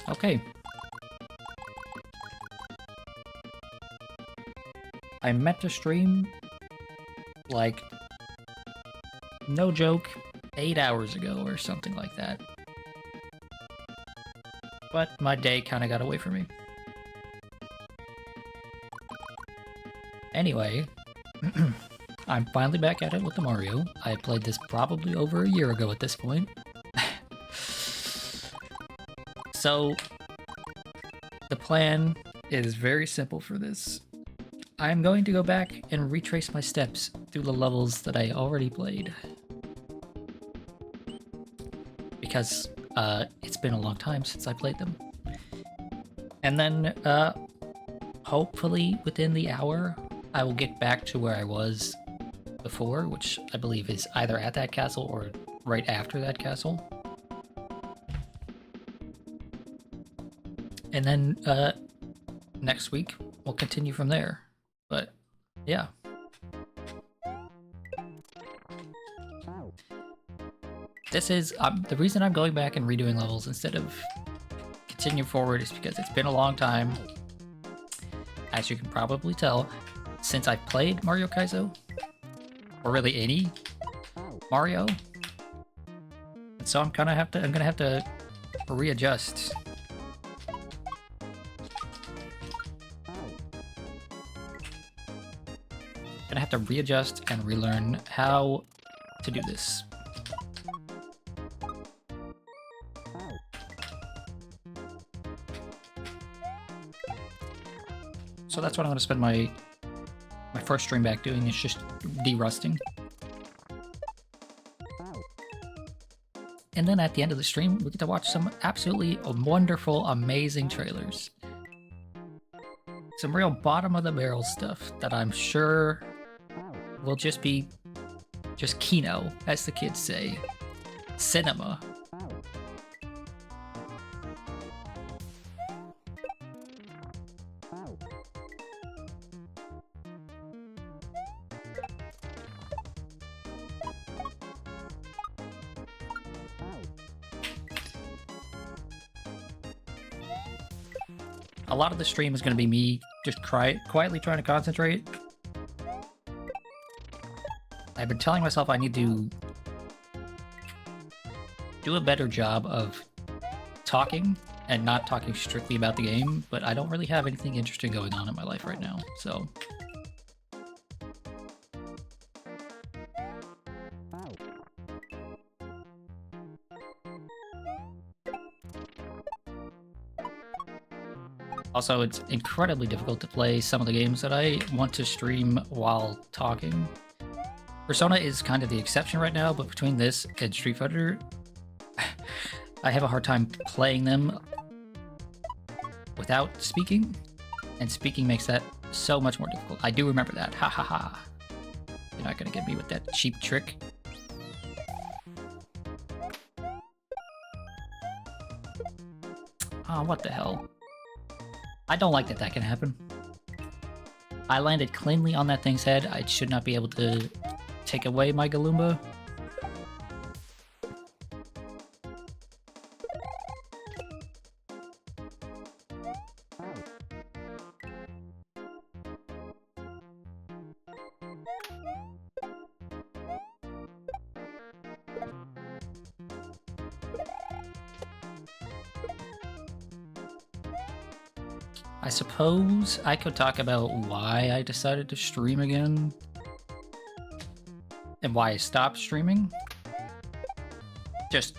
Okay. I meant to stream, like, no joke, 8 hours ago or something like that. But my day kind of got away from me. Anyway, I'm finally back at it with the Mario. I played this probably over a year ago at this point. So, the plan is very simple for this. I'm going to go back and retrace my steps through the levels that I already played. Because it's been a long time since I played them. And then, hopefully within the hour, I will get back to where I was before, which I believe is either at that castle or right after that castle. And then, next week, we'll continue from there. But, yeah. This is, the reason I'm going back and redoing levels instead of continue forward is because it's been a long time, as you can probably tell, since I've played Mario Kaizo, or really any Mario. And so I'm gonna have to readjust. Gonna have to readjust and relearn how to do this. So that's what I'm gonna spend my first stream back doing, is just de-rusting. And then at the end of the stream, we get to watch some absolutely wonderful, amazing trailers. Some real bottom-of-the-barrel stuff that I'm sure will just be kino, as the kids say. Cinema. A lot of the stream is going to be me just quietly trying to concentrate. I've been telling myself I need to do a better job of talking and not talking strictly about the game, but I don't really have anything interesting going on in my life right now, so... Also, it's incredibly difficult to play some of the games that I want to stream while talking. Persona is kind of the exception right now, but between this and Street Fighter, I have a hard time playing them without speaking, and speaking makes that so much more difficult. I do remember that. Ha ha ha. You're not gonna get me with that cheap trick. Oh, what the hell? I don't like that that can happen. I landed cleanly on that thing's head. I should not be able to take away my Galumba. I suppose I could talk about why I decided to stream again and why I stopped streaming. Just,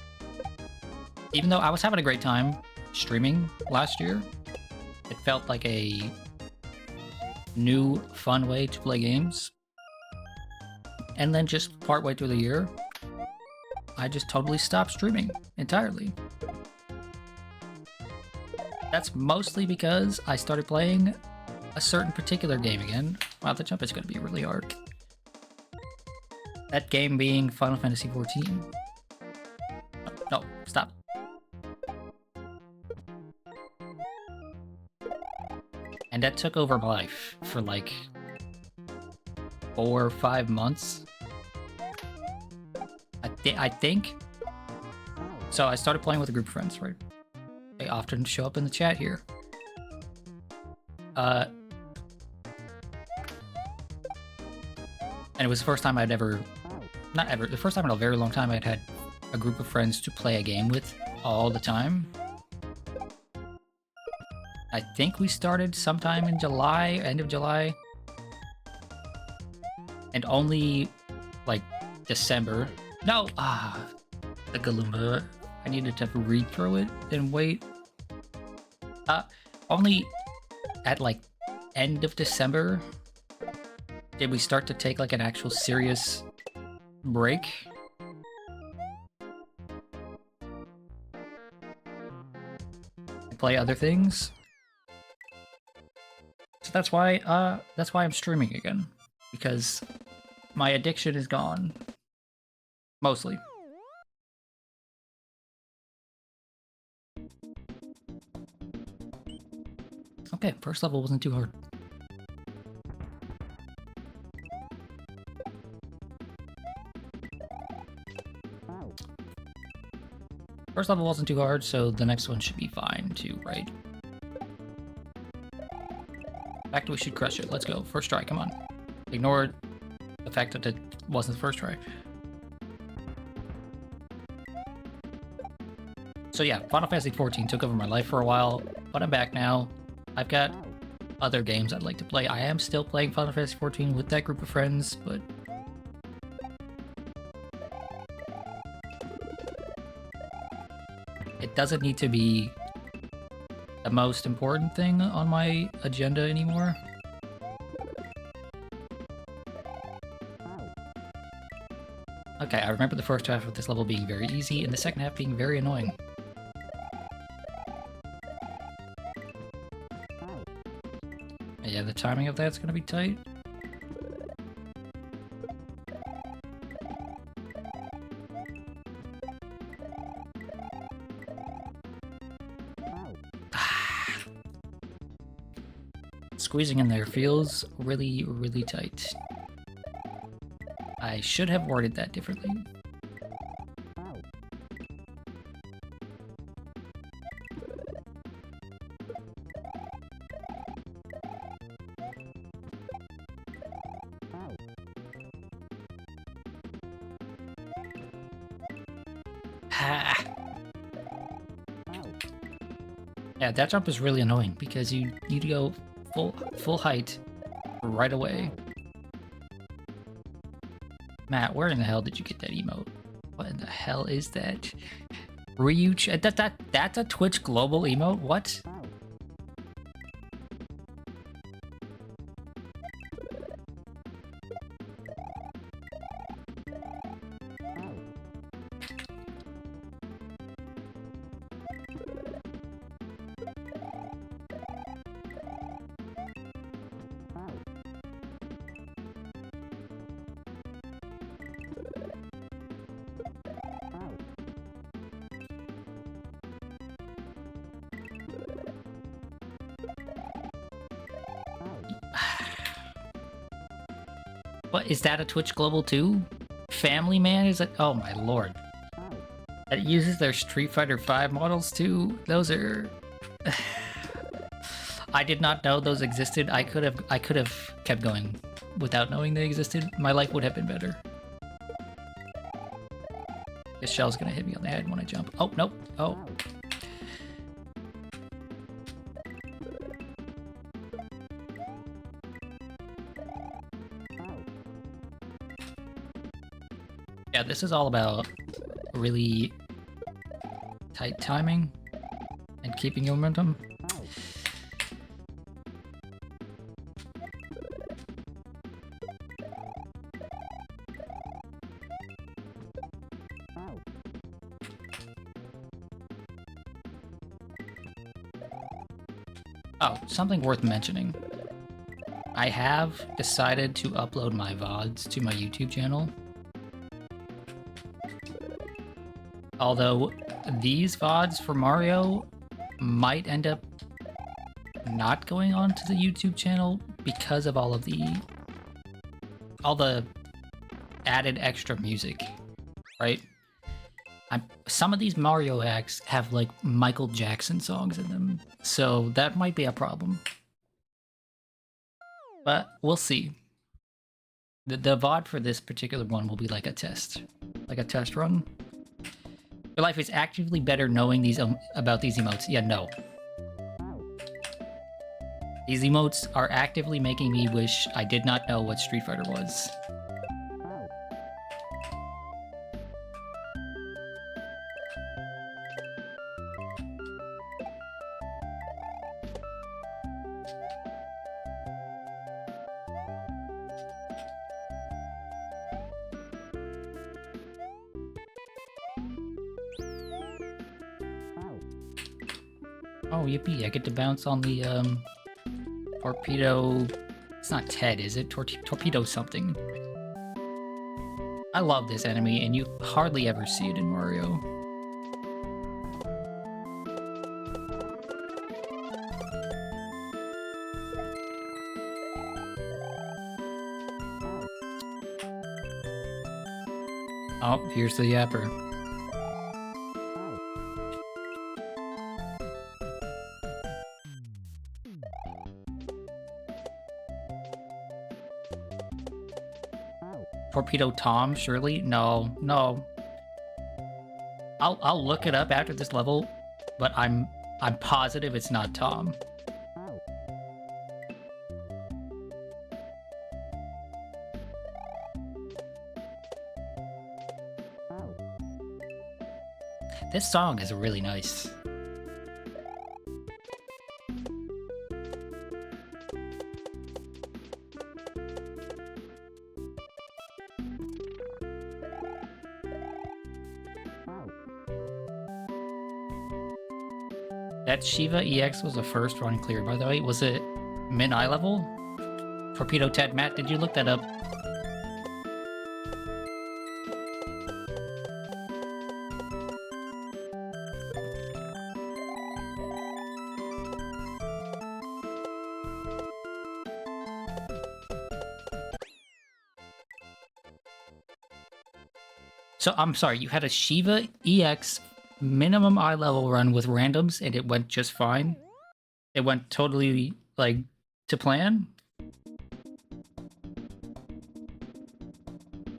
even though I was having a great time streaming last year, it felt like a new, fun way to play games. And then just partway through the year, I just totally stopped streaming entirely. That's mostly because I started playing a certain particular game again. Wow, the jump is going to be really hard. That game being Final Fantasy XIV. No, stop. And that took over my life for like 4 or 5 months. I think. So I started playing with a group of friends, right? They often show up in the chat here. And it was the first time I'd ever, not ever, the first time in a very long time I'd had a group of friends to play a game with all the time. I think we started sometime in July, end of July. And only, like, December. No! The Galumba. I needed to read through it and wait. Only at, like, end of December did we start to take, like, an actual serious break. And play other things. So that's why I'm streaming again. Because my addiction is gone. Mostly. Okay, first level wasn't too hard. First level wasn't too hard, so the next one should be fine too, right? In fact, we should crush it. Let's go. First try, come on. Ignore the fact that it wasn't the first try. So yeah, Final Fantasy XIV took over my life for a while, but I'm back now. I've got other games I'd like to play. I am still playing Final Fantasy XIV with that group of friends, but it doesn't need to be the most important thing on my agenda anymore. Okay, I remember the first half of this level being very easy, and the second half being very annoying. Yeah, the timing of that's gonna be tight. Squeezing in there feels really, really tight. I should have worded that differently. Yeah, that jump is really annoying because you need to go full height right away. Matt, where in the hell did you get that emote? What in the hell is that? That's a Twitch global emote? What? What, is that a Twitch Global too? Family Man is it? Oh my lord. That uses their Street Fighter V models too? Those are... I did not know those existed. I could have kept going without knowing they existed. My life would have been better. This shell's gonna hit me on the head when I jump. Oh, nope. Oh. Yeah, this is all about really tight timing and keeping your momentum. Oh, something worth mentioning. I have decided to upload my VODs to my YouTube channel. Although these VODs for Mario might end up not going on to the YouTube channel because of all the added extra music, right? Some of these Mario acts have like Michael Jackson songs in them, so that might be a problem. But we'll see. The VOD for this particular one will be like a test run. Your life is actively better knowing these about these emotes. Yeah, no. These emotes are actively making me wish I did not know what Street Fighter was. Oh, yippee, I get to bounce on the, torpedo... It's not Ted, is it? Torpedo something. I love this enemy, and you hardly ever see it in Mario. Oh, here's the yapper. Torpedo Tom, surely? No, no. I'll look it up after this level, but I'm positive it's not Tom. This song is really nice. That Shiva EX was the first run cleared, by the way. Was it min-eye level? Torpedo Ted, Matt, did you look that up? So, I'm sorry, you had a Shiva EX minimum eye level run with randoms and it went just fine? It went totally, like, to plan?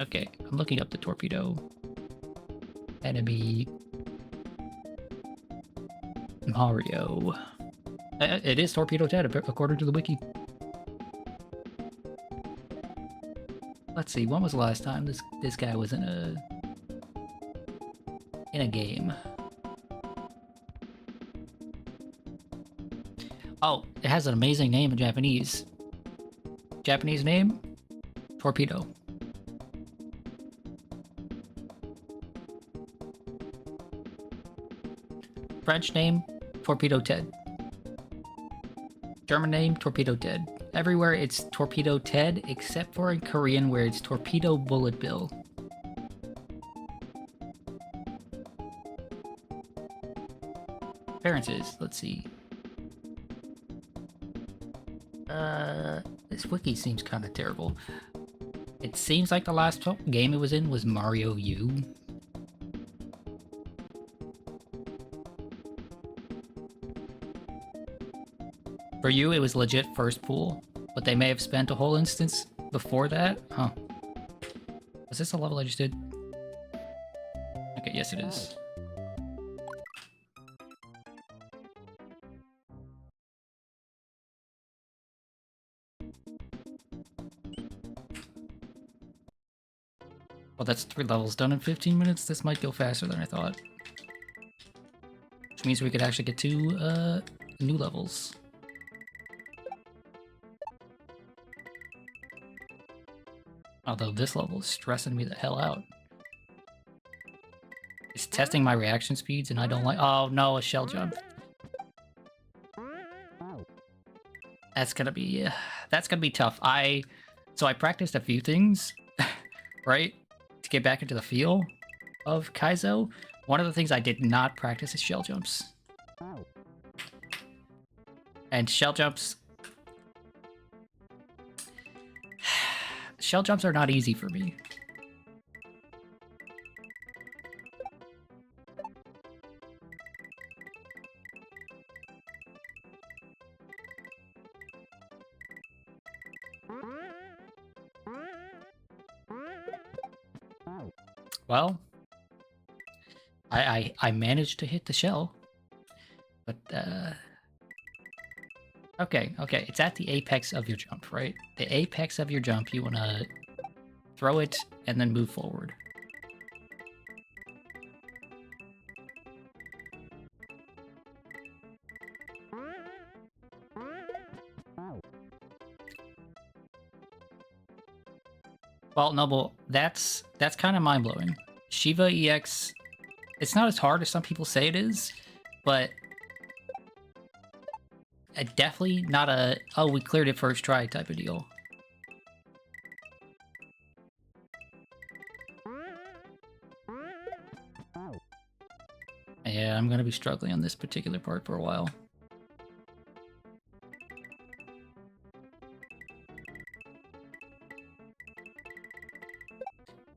Okay, I'm looking up the torpedo enemy Mario. It is Torpedo Ted, according to the wiki. Let's see, when was the last time this guy was in a game? Oh, it has an amazing name in Japanese. Japanese name? Torpedo. French name? Torpedo Ted. German name? Torpedo Ted. Everywhere it's Torpedo Ted, except for in Korean where it's Torpedo Bullet Bill. Appearances, let's see. This wiki seems kind of terrible. It seems like the last game it was in was Mario U. For you, it was legit first pool, but they may have spent a whole instance before that? Huh. Was this a level I just did? Okay, yes it is. Well, that's 3 levels done in 15 minutes. This might go faster than I thought. Which means we could actually get 2 new levels. Although this level is stressing me the hell out. It's testing my reaction speeds and I don't like— oh no, a shell jump. That's gonna be tough. So I practiced a few things, right, to get back into the feel of Kaizo. One of the things I did not practice is shell jumps. And shell jumps are not easy for me. Well, I managed to hit the shell, but okay, it's at the apex of your jump, right? The apex of your jump, you want to throw it and then move forward. Well, Noble, that's kind of mind-blowing. Shiva EX, it's not as hard as some people say it is, but definitely not a, oh, we cleared it first try type of deal. Yeah, I'm gonna be struggling on this particular part for a while.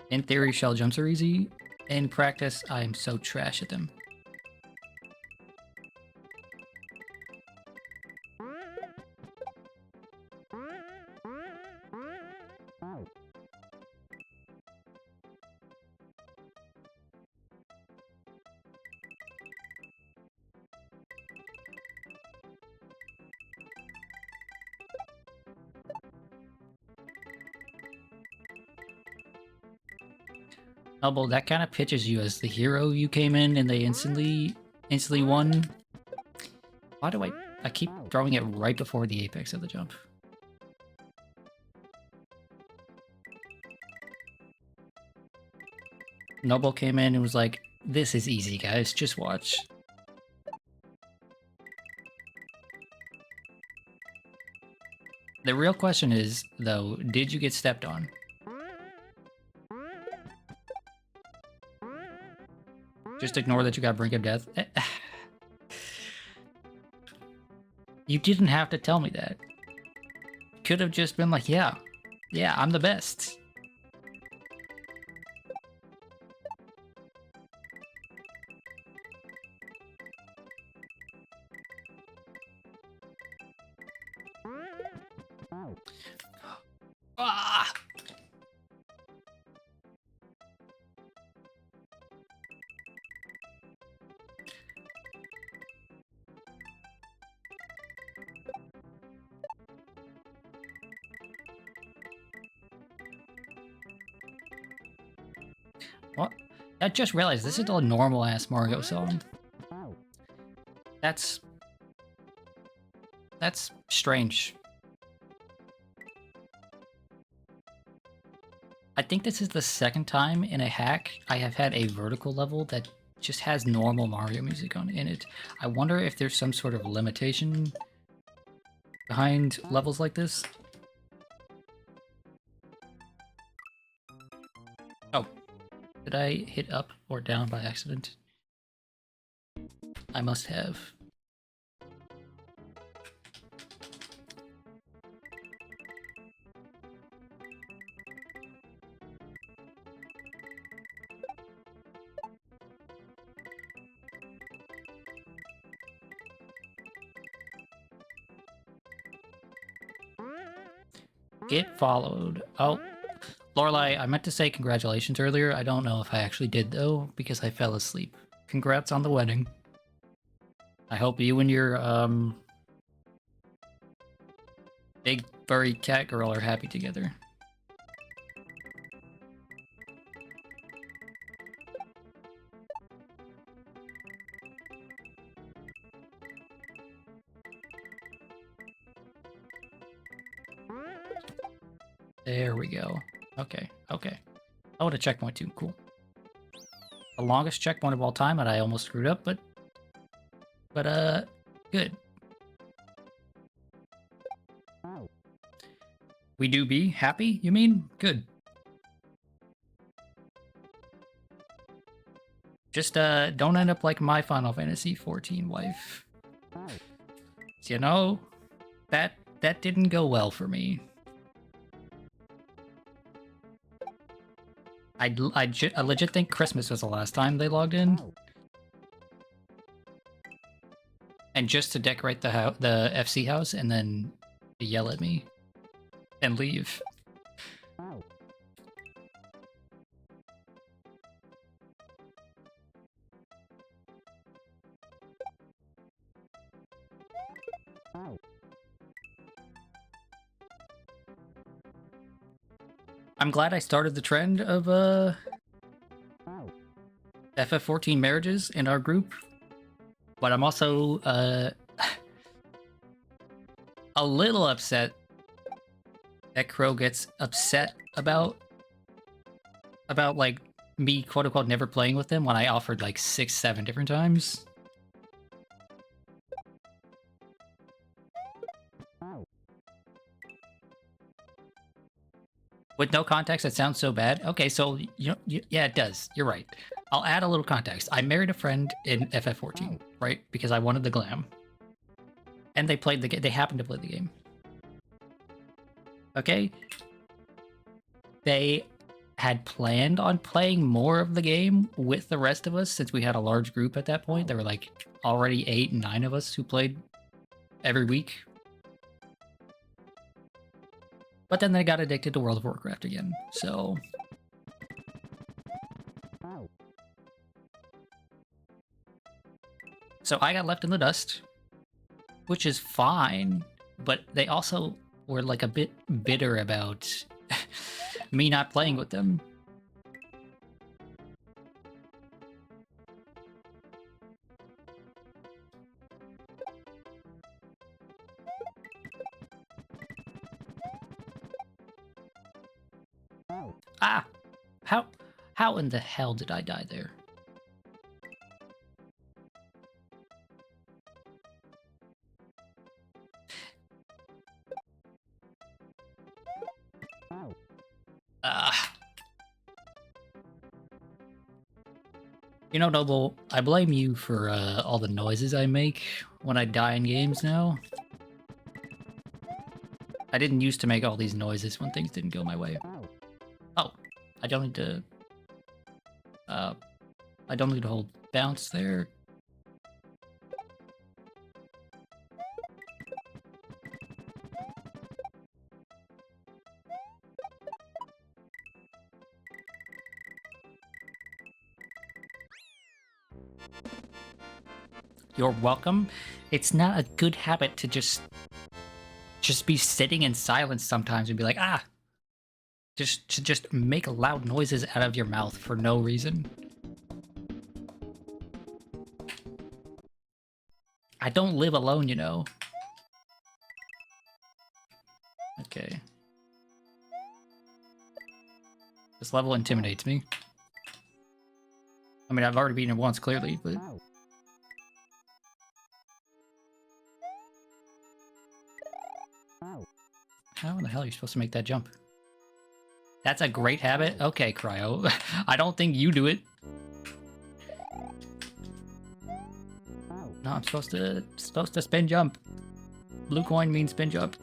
In theory, shell jumps are easy. In practice, I am so trash at them. Elbow, that kind of pitches you as the hero. You came in and they instantly won. Why do I keep throwing it right before the apex of the jump? Noble came in and was like, this is easy, guys, just watch. The real question is, though, did you get stepped on? Just ignore that you got Brink of Death. You didn't have to tell me that. Could have just been like, yeah, I'm the best. Ah! What? I just realized this is a normal-ass Mario song. That's strange. I think this is the second time in a hack I have had a vertical level that just has normal Mario music in it. I wonder if there's some sort of limitation behind levels like this. Oh, did I hit up or down by accident? I must have. Get followed. Oh, Lorelai, I meant to say congratulations earlier. I don't know if I actually did, though, because I fell asleep. Congrats on the wedding. I hope you and your, big furry cat girl are happy together. There we go. Okay. Oh, a checkpoint too. Cool. The longest checkpoint of all time, and I almost screwed up, but good. We do be happy, you mean? Good. Just don't end up like my Final Fantasy 14 wife. You know, that didn't go well for me. I legit think Christmas was the last time they logged in. And just to decorate the FC house and then yell at me and leave. I'm glad I started the trend of FF14 marriages in our group, but I'm also a little upset that Crow gets upset about like me quote unquote never playing with them when I offered like 6-7 different times. With no context, that sounds so bad. Okay, so yeah, it does. You're right. I'll add a little context. I married a friend in FF14, right? Because I wanted the glam, and they played the game. They happened to play the game. Okay. They had planned on playing more of the game with the rest of us since we had a large group at that point. There were like already 8 and 9 of us who played every week. But then they got addicted to World of Warcraft again, so... So I got left in the dust, which is fine, but they also were like a bit bitter about me not playing with them. Ah! How in the hell did I die there? You know, Noble, I blame you for all the noises I make when I die in games now. I didn't used to make all these noises when things didn't go my way. Oh, I don't need to... I don't need to hold bounce there. You're welcome. It's not a good habit to just be sitting in silence sometimes and be like, ah! Just make loud noises out of your mouth for no reason. I don't live alone, you know. Okay. This level intimidates me. I mean, I've already beaten it once, clearly, but... How in the hell are you supposed to make that jump? That's a great habit? Okay, Cryo. I don't think you do it. No, I'm supposed to spin jump. Blue coin means spin jump.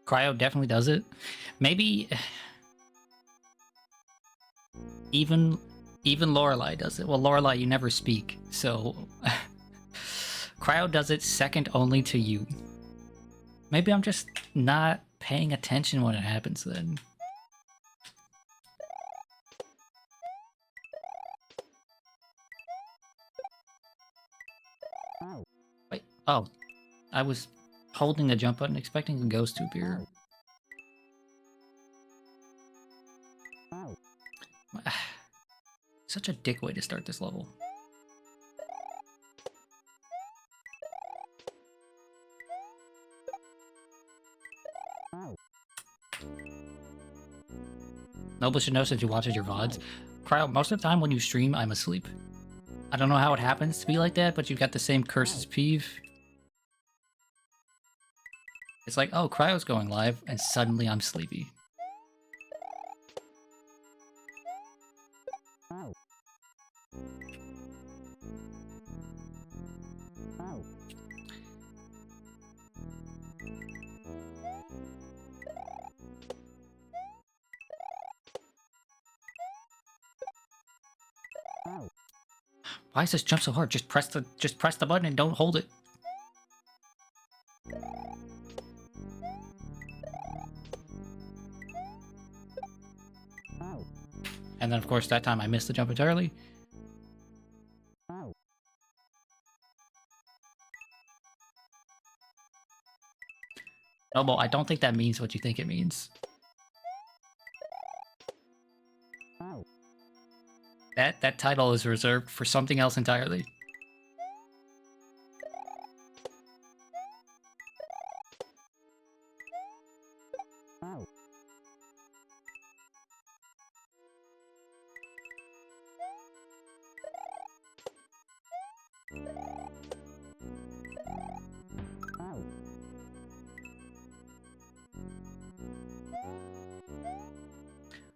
Cryo definitely does it. Maybe even Lorelei does it. Well, Lorelei, you never speak, so Cryo does it second only to you. Maybe I'm just not paying attention when it happens then. Wait, oh. I was holding the jump button expecting a ghost to appear. Such a dick way to start this level. Noble should know since you watches your VODs. Cryo, most of the time when you stream, I'm asleep. I don't know how it happens to be like that, but you've got the same curse as Peeve. It's like, oh, Cryo's going live, and suddenly I'm sleepy. Why does this jump so hard? Just press the button and don't hold it. And then, of course, that time I missed the jump entirely. Noble, I don't think that means what you think it means. That title is reserved for something else entirely.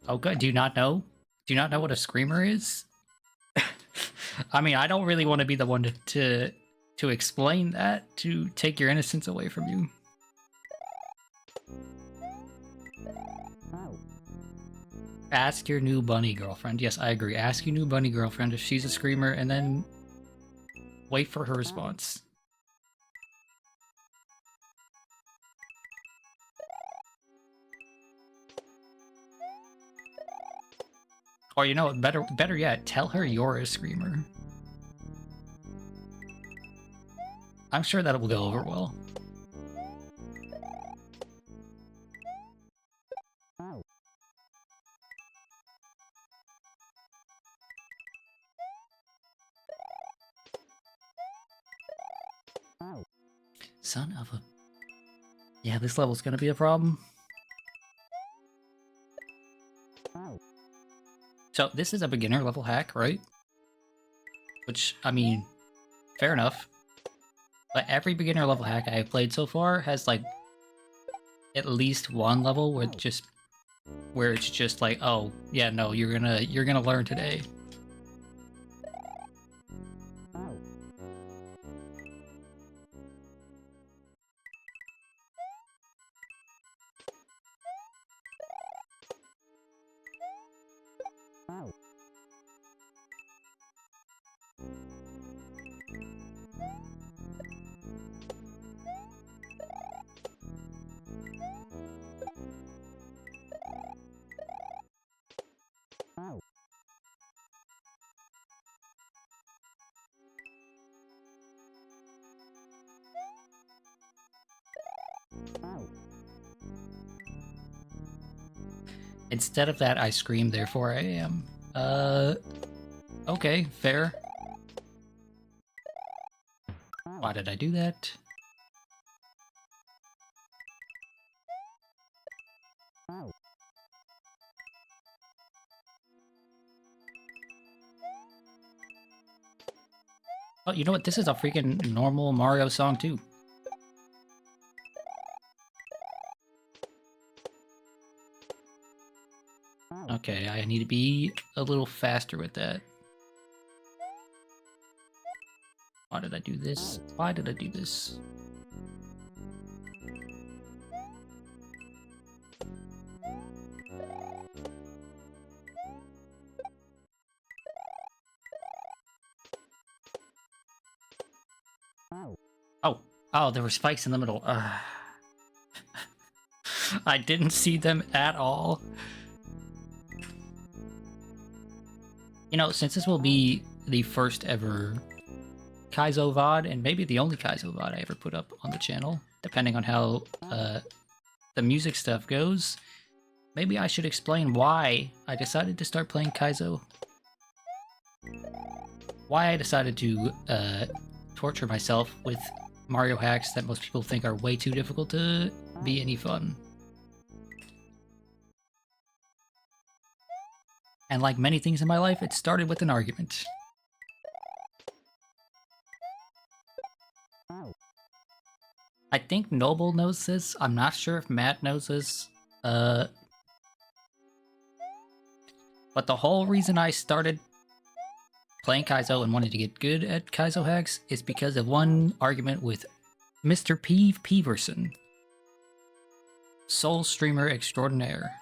Oh, good. Do you not know? Do you not know what a screamer is? I mean, I don't really want to be the one to explain that, to take your innocence away from you. Ask your new bunny girlfriend. Yes, I agree. Ask your new bunny girlfriend if she's a screamer, and then wait for her response. Or you know what, better yet, tell her you're a screamer. I'm sure that will go over well. Son of a... Yeah, this level's gonna be a problem. So this is a beginner level hack, right? Which, I mean, fair enough. But every beginner level hack I have played so far has like at least one level where it's just like, oh yeah, no, you're gonna learn today. Instead of that, I scream, therefore I am. Okay, fair. Why did I do that? Oh, you know what? This is a freaking normal Mario song, too. Okay, I need to be a little faster with that. Why did I do this? Why did I do this? Oh, there were spikes in the middle. I didn't see them at all. You know, since this will be the first ever Kaizo VOD, and maybe the only Kaizo VOD I ever put up on the channel, depending on how the music stuff goes, maybe I should explain why I decided to start playing Kaizo. why I decided to torture myself with Mario hacks that most people think are way too difficult to be any fun. And like many things in my life, it started with an argument. I think Noble knows this. I'm not sure if Matt knows this. But the whole reason I started playing Kaizo and wanted to get good at Kaizo hacks is because of one argument with Mr. Peeve Peeverson, Soul Streamer Extraordinaire.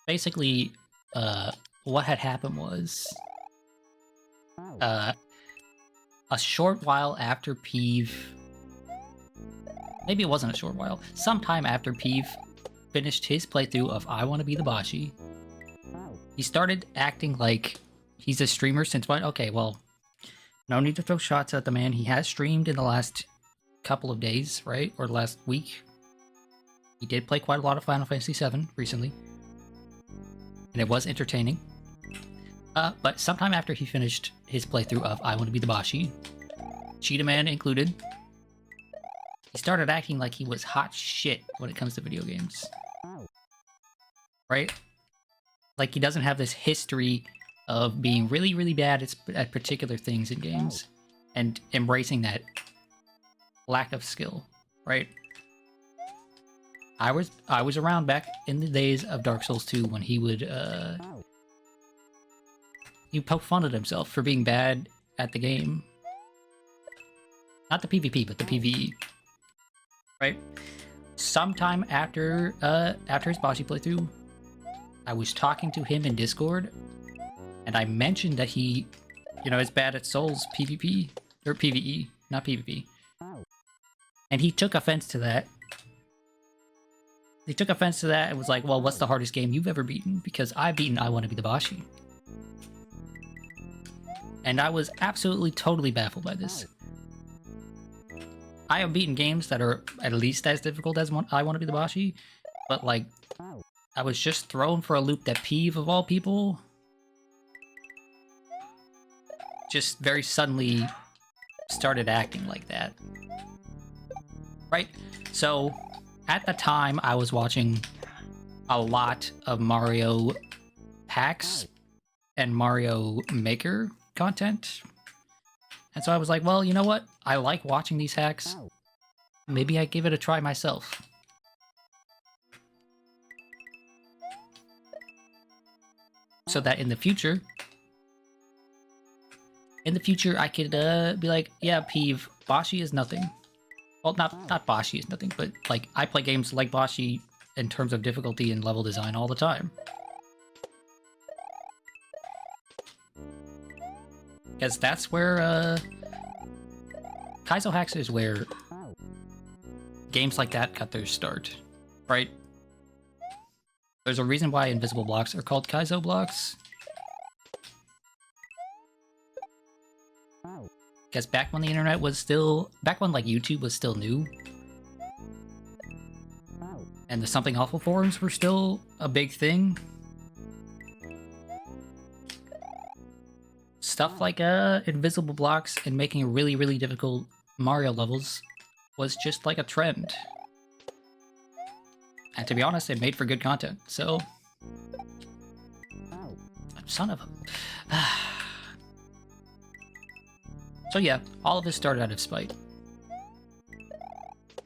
Basically, what had happened was, a short while after Peeve, maybe it wasn't a short while, sometime after Peeve finished his playthrough of I Wanna Be the Bashi, he started acting like he's a streamer since when? Okay, well, no need to throw shots at the man. He has streamed in the last couple of days, right? Or last week. He did play quite a lot of Final Fantasy VII recently. And it was entertaining. But sometime after he finished his playthrough of I Want to Be the Bashi, Cheetah Man included, he started acting like he was hot shit when it comes to video games. Right? Like he doesn't have this history of being really, really bad at particular things in games and embracing that lack of skill, right? I was around back in the days of Dark Souls 2 when he would he poke fun at himself for being bad at the game. Not the PvP, but the PvE. Right? Sometime after his Bashi playthrough, I was talking to him in Discord, and I mentioned that he, is bad at Souls PvP, or PvE, not PvP. And he took offense to that. He took offense to that and was like, well, what's the hardest game you've ever beaten? Because I've beaten I Want to Be the Bashi. And I was absolutely, totally baffled by this. I have beaten games that are at least as difficult as I Want to Be the Bashi, but like, I was just thrown for a loop that Peeve, of all people, just very suddenly started acting like that. Right? So, at the time, I was watching a lot of Mario hacks and Mario Maker content. And so I was like, well, you know what? I like watching these hacks. Maybe I give it a try myself. So that in the future I could be like, yeah, Peeve, Bashi is nothing. Well, not Bashi is nothing, but like I play games like Bashi in terms of difficulty and level design all the time. Because that's where Kaizo hacks is where games like that got their start, right? There's a reason why invisible blocks are called Kaizo blocks. Because back when the internet was still... Back when, like, YouTube was still new, and the Something Awful forums were still a big thing, stuff like invisible blocks and making really, really difficult Mario levels was just like a trend. And to be honest, it made for good content, so... Son of a... So yeah, all of this started out of spite.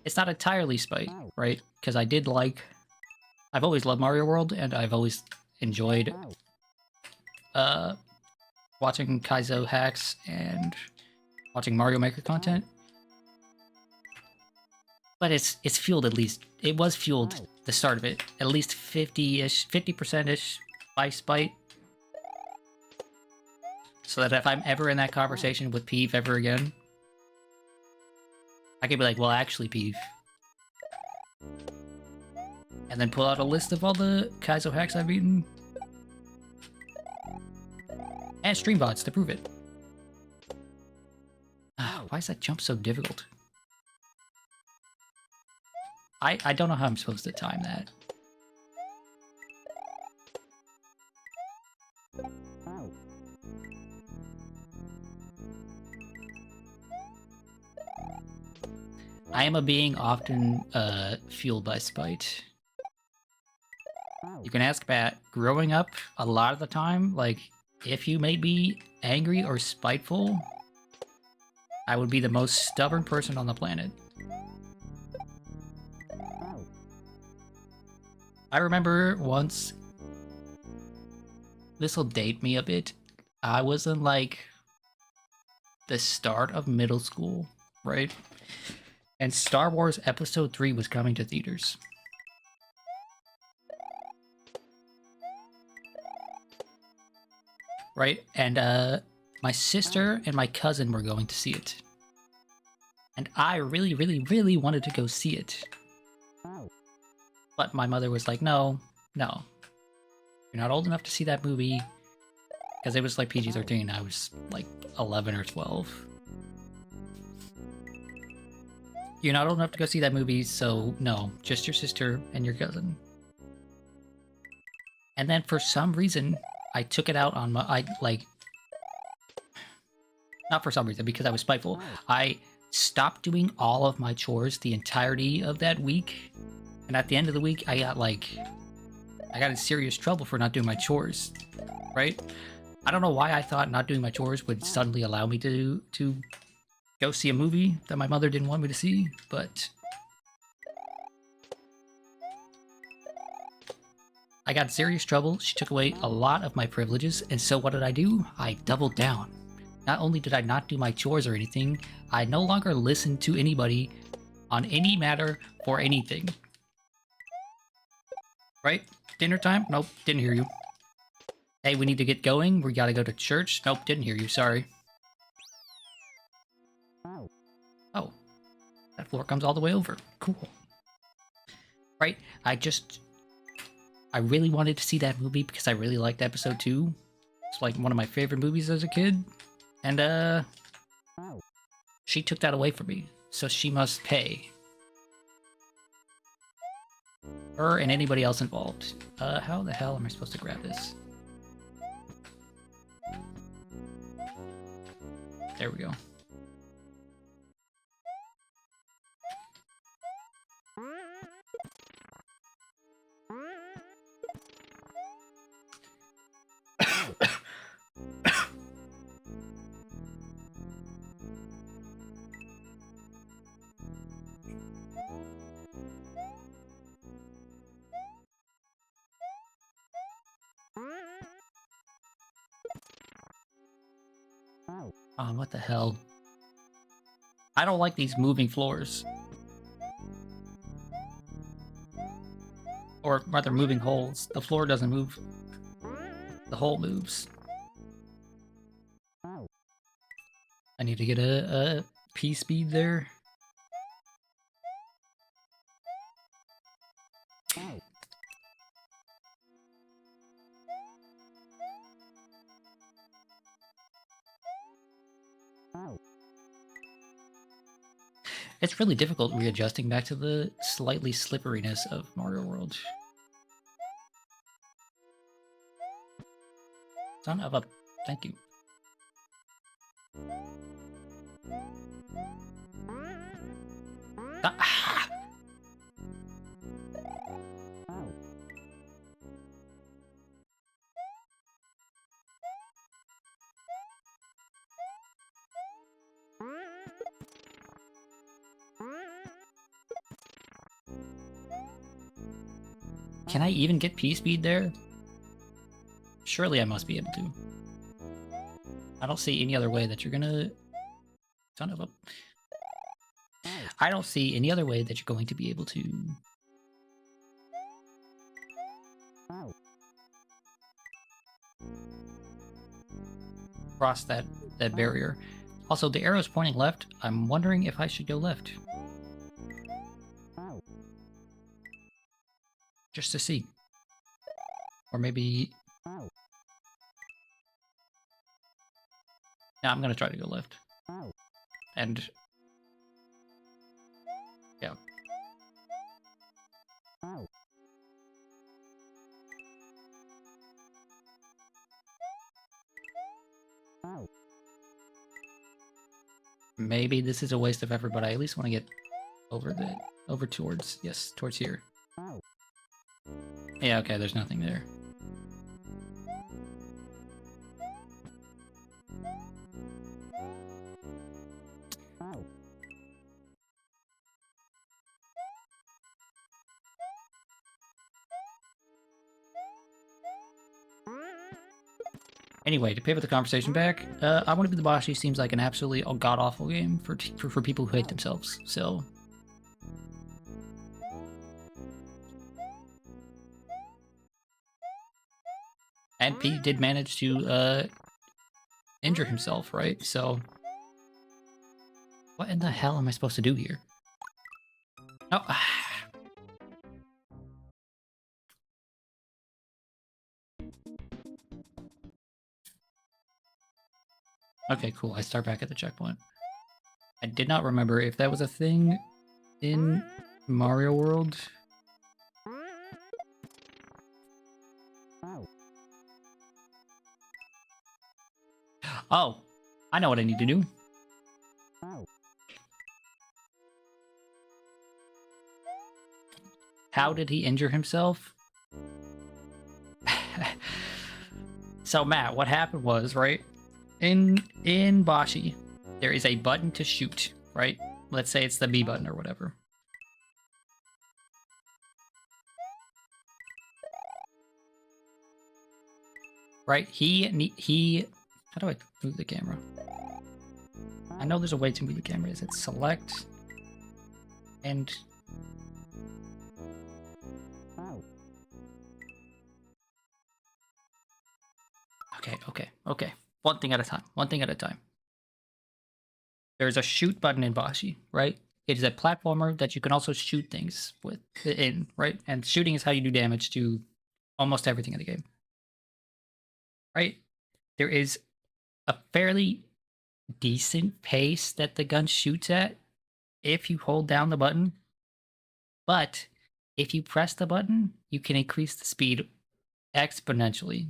It's not entirely spite, right? Because I did like... I've always loved Mario World, and I've always enjoyed watching Kaizo hacks and watching Mario Maker content. But it's fueled at least... It was fueled, the start of it, at least 50-ish, 50%-ish by spite. So that if I'm ever in that conversation with Peeve ever again, I could be like, well, actually, Peeve. And then pull out a list of all the Kaizo hacks I've beaten. And stream bots to prove it. Why is that jump so difficult? I don't know how I'm supposed to time that. I am a being often fueled by spite. You can ask Pat. Growing up, a lot of the time, like, if you made me angry or spiteful, I would be the most stubborn person on the planet. I remember once, this'll date me a bit, I was in, like, the start of middle school, right? And Star Wars Episode 3 was coming to theaters. Right? And my sister and my cousin were going to see it. And I really, really, really wanted to go see it. But my mother was like, no, you're not old enough to see that movie. Because it was like PG-13, I was like 11 or 12. You're not old enough to go see that movie, so no, just your sister and your cousin. And then for some reason, I took it out on my, not for some reason, because I was spiteful. I stopped doing all of my chores the entirety of that week. And at the end of the week, I got in serious trouble for not doing my chores, right? I don't know why I thought not doing my chores would suddenly allow me to go see a movie that my mother didn't want me to see, but I got in serious trouble. She took away a lot of my privileges, and so what did I do? I doubled down. Not only did I not do my chores or anything, I no longer listened to anybody on any matter for anything. Right? Dinner time? Nope, didn't hear you. Hey, we need to get going. We gotta go to church. Nope, didn't hear you. Sorry. Oh. That floor comes all the way over. Cool. Right? I really wanted to see that movie because I really liked episode 2. It's like one of my favorite movies as a kid. And, she took that away from me. So she must pay. Her and anybody else involved. How the hell am I supposed to grab this? There we go. Oh, what the hell? I don't like these moving floors. Or rather, moving holes. The floor doesn't move. The hole moves. I need to get a P speed there. It's really difficult readjusting back to the slightly slipperiness of Mario World. Son of a... Thank you. Ah! Can I even get P-speed there? Surely I must be able to. I don't see any other way that you're gonna... Son of a... I don't see any other way that you're going to be able to... cross that barrier. Also, the arrow's pointing left. I'm wondering if I should go left. Just to see. Or maybe... Now I'm gonna try to go left. And yeah. Maybe this is a waste of effort, but I at least want to get over towards, yes, towards here. Yeah, okay, there's nothing there. Anyway, to pivot the conversation back, I Want to Be the Boss seems like an absolutely god-awful game for people who hate themselves, so... And Pete did manage to, injure himself, right? So... What in the hell am I supposed to do here? No. Okay, cool. I start back at the checkpoint. I did not remember if that was a thing in Mario World. Oh, I know what I need to do. How did he injure himself? So Matt, what happened was, right? In Bashi, there is a button to shoot, right? Let's say it's the B button or whatever. Right? He how do I move the camera? I know there's a way to move the camera. Is it select and okay. One thing at a time. There's a shoot button in Bashi, right? It is a platformer that you can also shoot things with in, right? And shooting is how you do damage to almost everything in the game. Right? There is a fairly decent pace that the gun shoots at if you hold down the button. But if you press the button, you can increase the speed exponentially.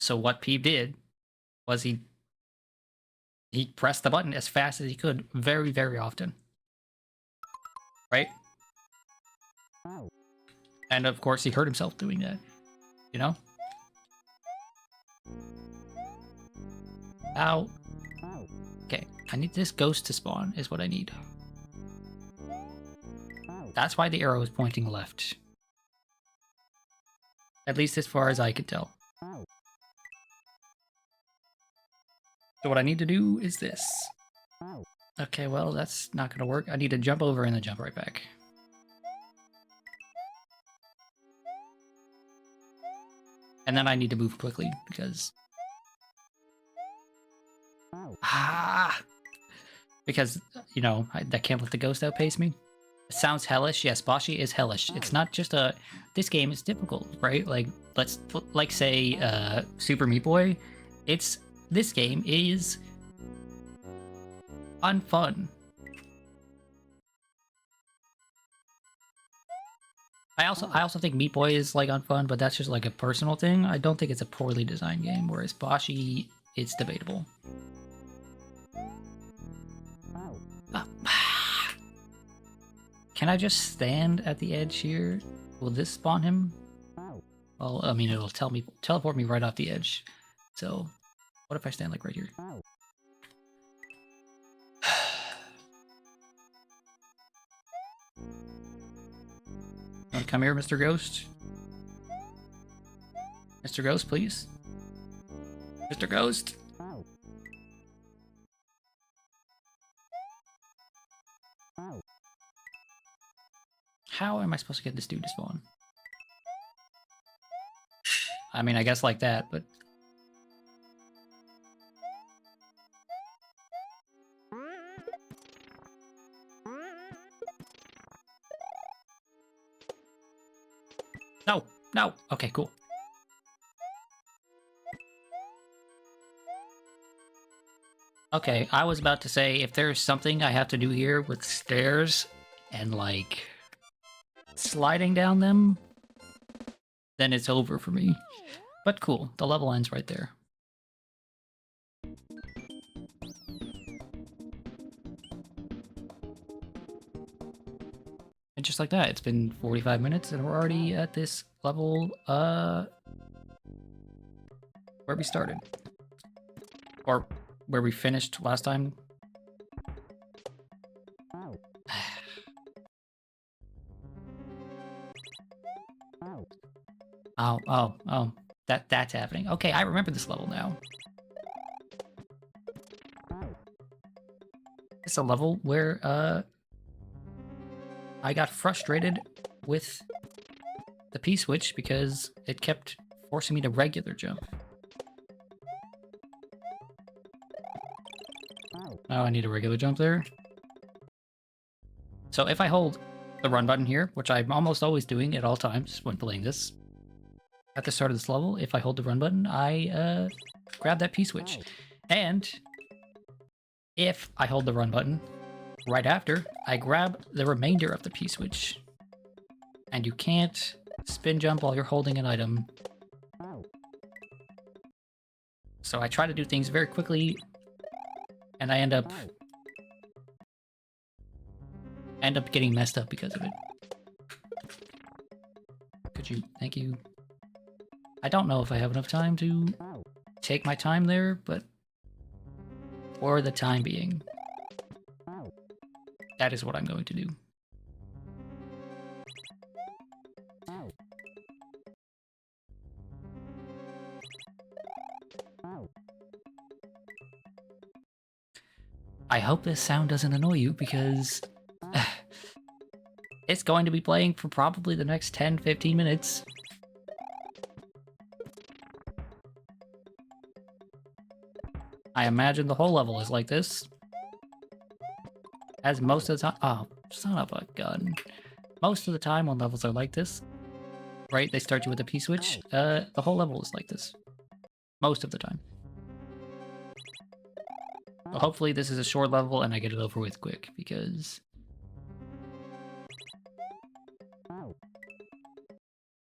So what Peep did was he pressed the button as fast as he could very, very often. Right? And of course he hurt himself doing that. You know? Ow. Okay, I need this ghost to spawn is what I need. That's why the arrow is pointing left. At least as far as I could tell. So what I need to do is this. Okay, well, that's not going to work. I need to jump over and then jump right back. And then I need to move quickly because... Because, you know, I can't let the ghost outpace me. It sounds hellish. Yes, Bashi is hellish. It's not just a... This game is difficult, right? Like, let's... Like, say, Super Meat Boy. This game is... unfun. I also think Meat Boy is, like, unfun, but that's just, like, a personal thing. I don't think it's a poorly designed game, whereas Bashi, it's debatable. Can I just stand at the edge here? Will this spawn him? Well, I mean, it'll teleport me right off the edge. So, what if I stand, like, right here? Come here, Mr. Ghost. Mr. Ghost, please. Mr. Ghost. How am I supposed to get this dude to spawn? I mean, I guess like that, but... No! No! Okay, cool. Okay, I was about to say, if there's something I have to do here with stairs and, like, sliding down them, then it's over for me. But cool, the level ends right there. And just like that, it's been 45 minutes and we're already at this level, where we started. Or where we finished last time. Oh, that's happening. Okay, I remember this level now. It's a level where, I got frustrated with the P-switch because it kept forcing me to regular jump. Oh, I need a regular jump there. So if I hold the run button here, which I'm almost always doing at all times when playing this, at the start of this level, if I hold the run button, I grab that P-switch. And if I hold the run button right after, I grab the remainder of the P-switch. And you can't spin jump while you're holding an item. So I try to do things very quickly, and I end up getting messed up because of it. Could you? Thank you. I don't know if I have enough time to take my time there, but for the time being, that is what I'm going to do. I hope this sound doesn't annoy you because it's going to be playing for probably the next 10-15 minutes. I imagine the whole level is like this. As most of the time... Oh, son of a gun. Most of the time when levels are like this, right, they start you with a P-switch, the whole level is like this. Most of the time. Well, hopefully this is a short level and I get it over with quick, because...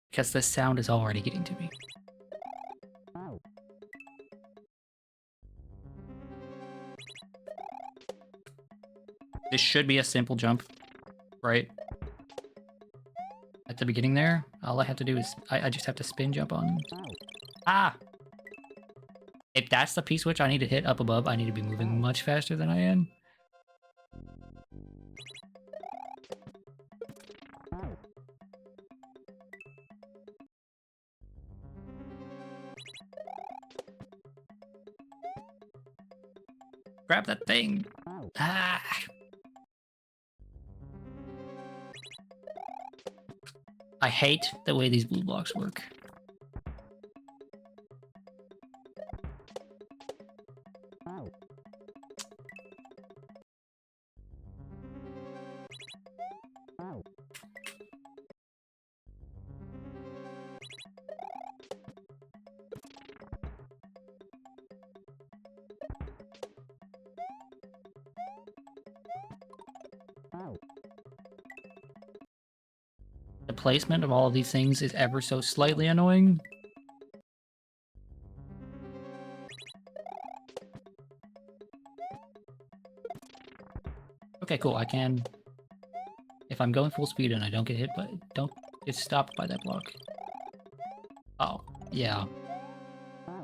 Because this sound is already getting to me. This should be a simple jump, right? At the beginning there, all I have to do is... I just have to spin jump on... Ah! If that's the P-switch I need to hit up above, I need to be moving much faster than I am. Grab that thing! Ah! I hate the way these blue blocks work. The placement of all of these things is ever so slightly annoying. Okay, cool, I can... If I'm going full speed and I don't get hit, but don't get stopped by that block. Oh, yeah.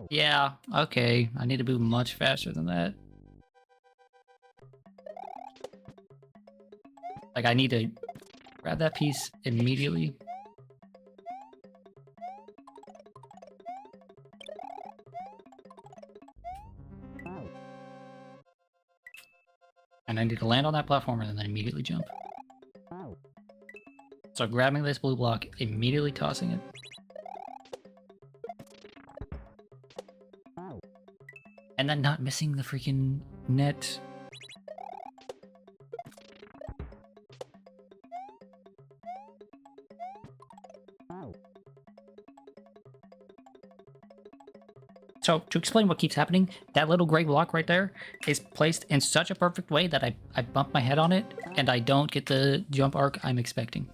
Yeah, okay, I need to move much faster than that. Like, I need to grab that piece immediately. And I need to land on that platform and then immediately jump. So grabbing this blue block, immediately tossing it. And then not missing the freaking net. So to explain what keeps happening, that little gray block right there is placed in such a perfect way that I bump my head on it and I don't get the jump arc I'm expecting.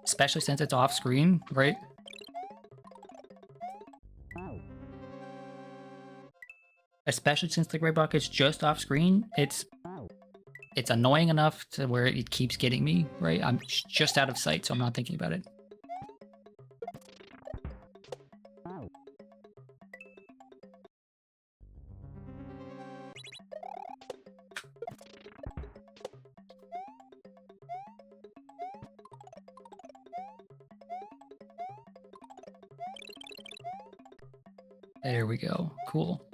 Especially since it's off screen, right? Especially since the gray block is just off screen, it's annoying enough to where it keeps getting me, right? I'm just out of sight, so I'm not thinking about it. There we go. Cool.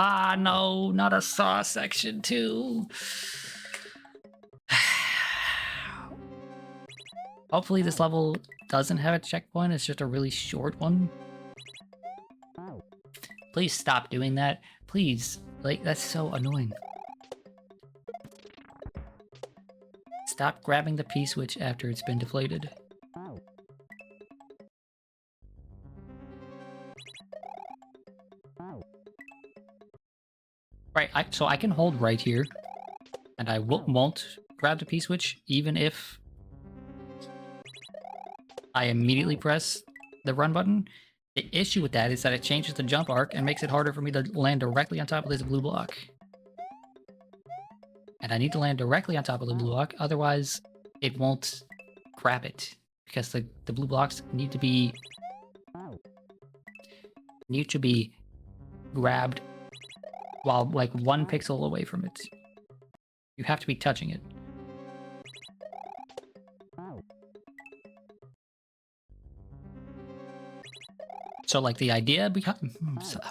Ah, no, not a saw section too. Hopefully this level doesn't have a checkpoint. It's just a really short one. Please stop doing that. Please. Like, that's so annoying. Stop grabbing the P-switch after it's been deflated. Right, so I can hold right here, and I won't grab the P-switch, even if I immediately press the run button. The issue with that is that it changes the jump arc and makes it harder for me to land directly on top of this blue block. And I need to land directly on top of the blue block, otherwise it won't grab it. Because the blue blocks need to be grabbed while like 1 pixel away from it. You have to be touching it. So like the idea behind...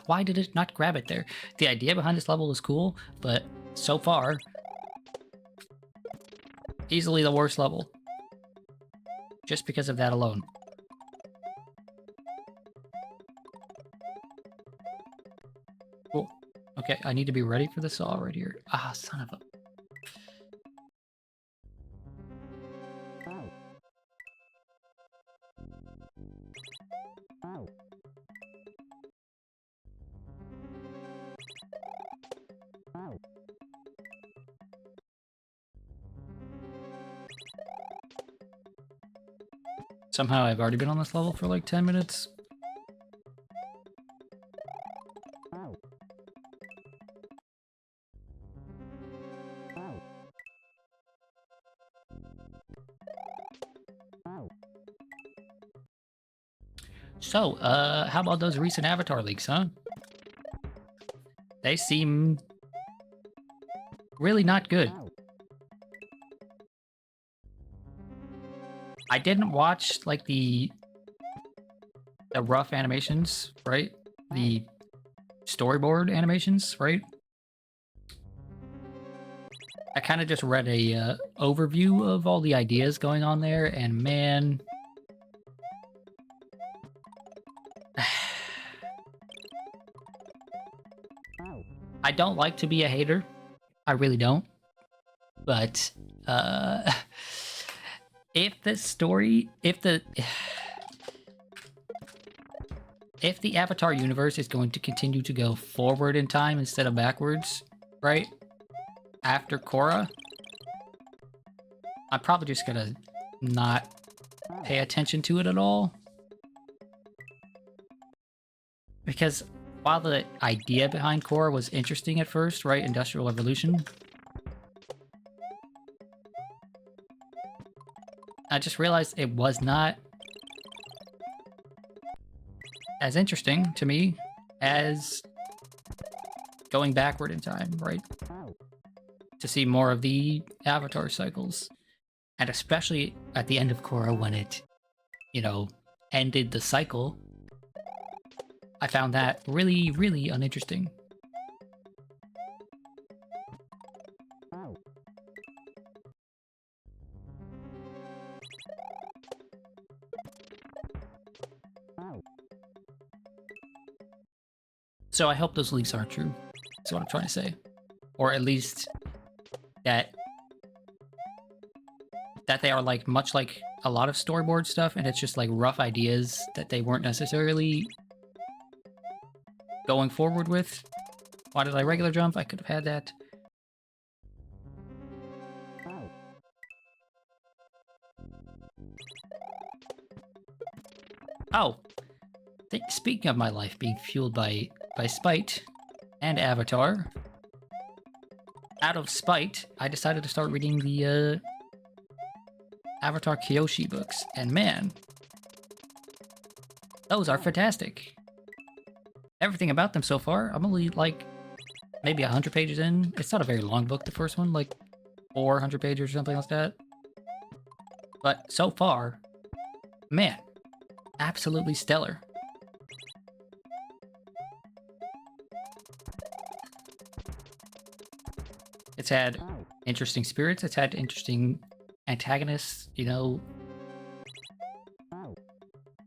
why did it not grab it there? The idea behind this level is cool, but so far, easily the worst level. Just because of that alone. Cool. Okay, I need to be ready for the saw right here. Ah, son of a... Somehow I've already been on this level for like 10 minutes. So, how about those recent Avatar leaks, huh? They seem really not good. I didn't watch, like, the rough animations, right? The storyboard animations, right? I kind of just read a overview of all the ideas going on there, and man... I don't like to be a hater. I really don't. But, if the story... If the Avatar universe is going to continue to go forward in time instead of backwards, right? After Korra, I'm probably just gonna not pay attention to it at all. Because while the idea behind Korra was interesting at first, right? Industrial Revolution. I just realized it was not as interesting to me as going backward in time, right? To see more of the Avatar cycles. And especially at the end of Korra when it, you know, ended the cycle. I found that really, really uninteresting. So I hope those leaks aren't true. That's what I'm trying to say. Or at least that they are like much like a lot of storyboard stuff, and it's just like rough ideas that they weren't necessarily going forward with. Why did I regular jump? I could have had that. Oh, speaking of my life being fueled by spite and Avatar, out of spite, I decided to start reading the Avatar Kyoshi books, and man, those are fantastic. Everything about them so far, I'm only like maybe 100 pages in. It's not a very long book, the first one, like 400 pages or something like that. But so far, man, absolutely stellar. It's had interesting spirits, it's had interesting antagonists, you know,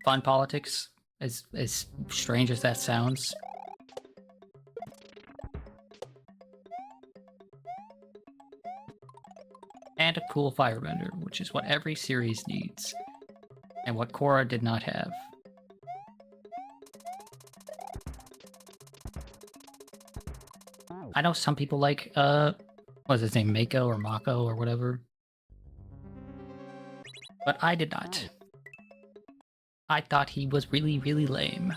fun politics, as strange as that sounds. And a cool firebender, which is what every series needs, and what Korra did not have. I know some people like, what's his name, Mako or Mako or whatever. But I did not. I thought he was really, really lame.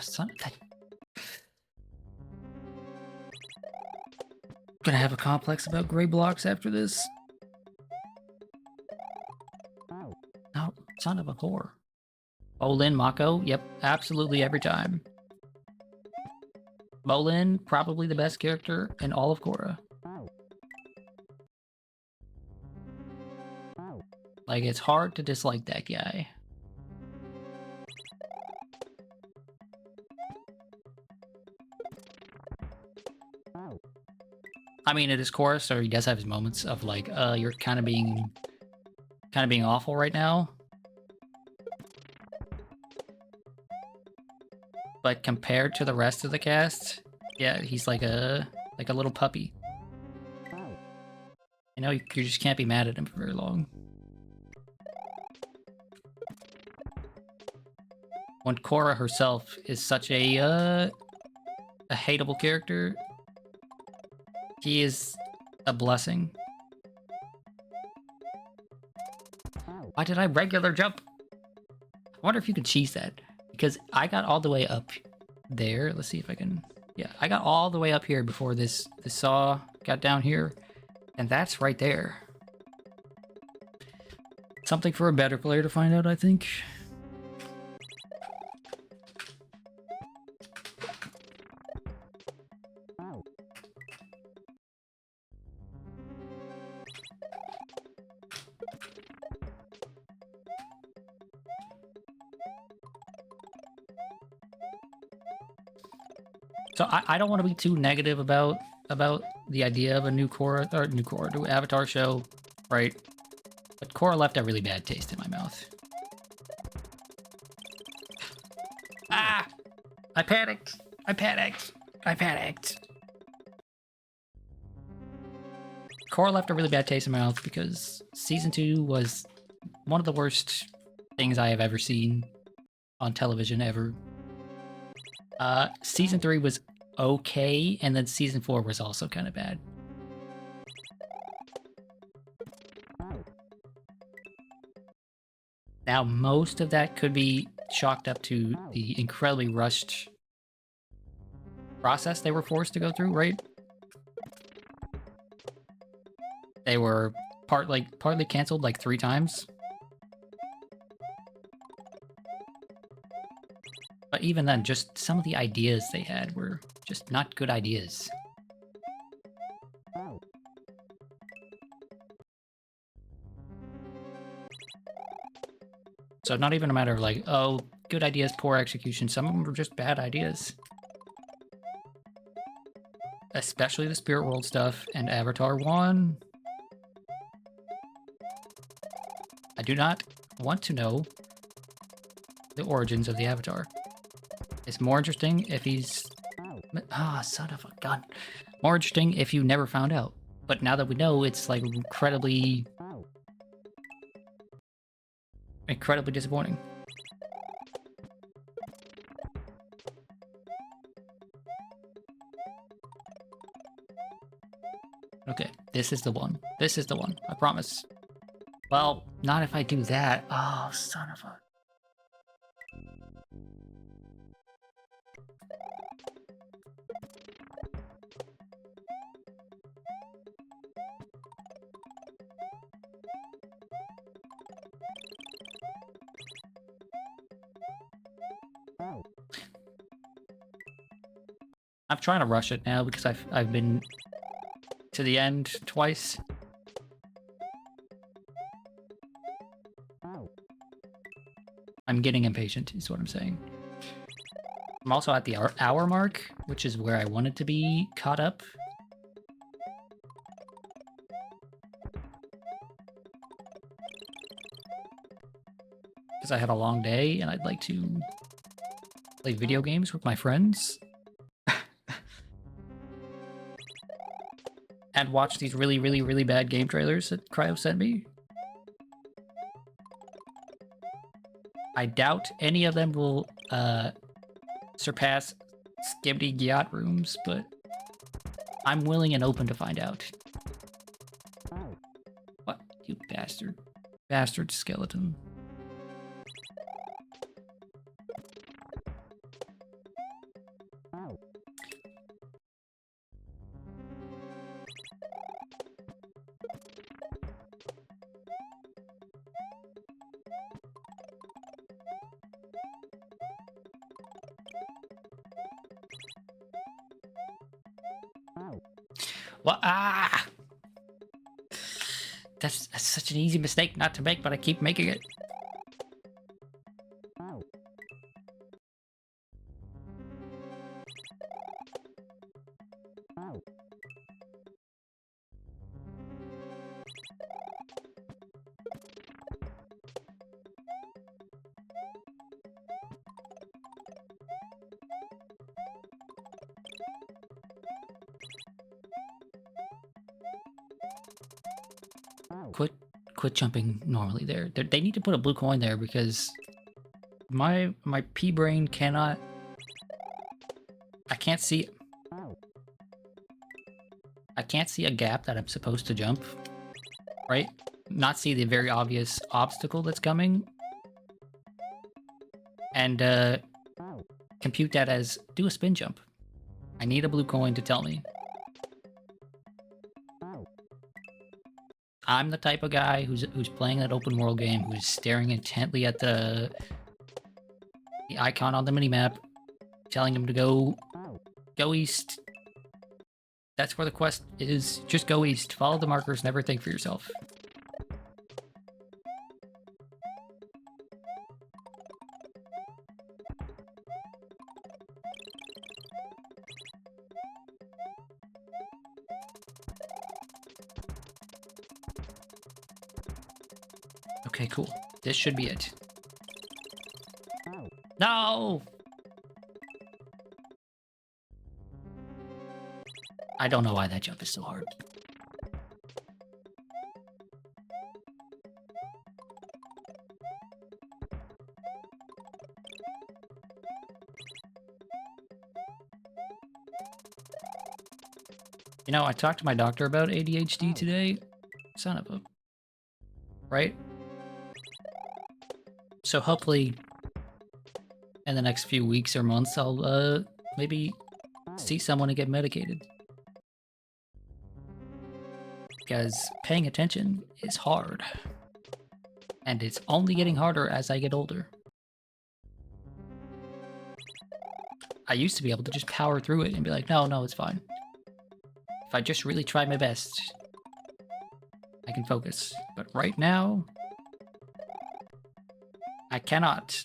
Son of that... Gonna have a complex about gray blocks after this. No, son of a whore. Bolin, Mako, yep, absolutely every time. Bolin, probably the best character in all of Korra. Like, it's hard to dislike that guy. I mean, it is Korra, so he does have his moments of like, you're kind of being awful right now. But compared to the rest of the cast, yeah, he's like a little puppy. You know, you just can't be mad at him for very long. When Korra herself is such a hateable character, he is a blessing. Why did I regular jump? I wonder if you could cheese that. Because I got all the way up there. Let's see if I can... Yeah, I got all the way up here before this saw got down here. And that's right there. Something for a better player to find out, I think. So I don't want to be too negative about the idea of a new Avatar show, right? But Korra left a really bad taste in my mouth. Ah! I panicked! I panicked! I panicked! Korra left a really bad taste in my mouth because Season 2 was one of the worst things I have ever seen on television ever. Season 3 was okay, and then Season 4 was also kind of bad. Now, most of that could be chalked up to the incredibly rushed process they were forced to go through, right? They were partly canceled like 3 times. But even then, just some of the ideas they had were just not good ideas. So not even a matter of like, oh, good ideas, poor execution. Some of them were just bad ideas. especially the Spirit World stuff and Avatar 1. I do not want to know the origins of the Avatar. It's more interesting if he's... Ah, son of a gun. More interesting if you never found out. But now that we know, it's like incredibly disappointing. Okay, this is the one. This is the one, I promise. Well, not if I do that. Oh, son of a... I'm trying to rush it now because I've been to the end twice. I'm getting impatient, is what I'm saying. I'm also at the hour mark, which is where I wanted to be caught up. Because I had a long day and I'd like to play video games with my friends. And watch these really, really, really bad game trailers that Cryo sent me. I doubt any of them will surpass Skibidi Gyat rooms, but I'm willing and open to find out. What, you bastard. Bastard skeleton. What? Ah! That's such an easy mistake not to make, but I keep making it. Quit jumping normally there. They need to put a blue coin there because my pea brain cannot... I can't see a gap that I'm supposed to jump, right? Not see the very obvious obstacle that's coming. And compute that as do a spin jump. I need a blue coin to tell me. I'm the type of guy who's playing that open world game, who's staring intently at the icon on the minimap, telling him to go east. That's where the quest is. Just go east. Follow the markers. Never think for yourself. Okay, cool. This should be it. No! I don't know why that jump is so hard. You know, I talked to my doctor about ADHD today. Son of a... Right? So hopefully, in the next few weeks or months, I'll, maybe see someone and get medicated. Because paying attention is hard. And it's only getting harder as I get older. I used to be able to just power through it and be like, no, it's fine. If I just really try my best, I can focus. But right now, I cannot.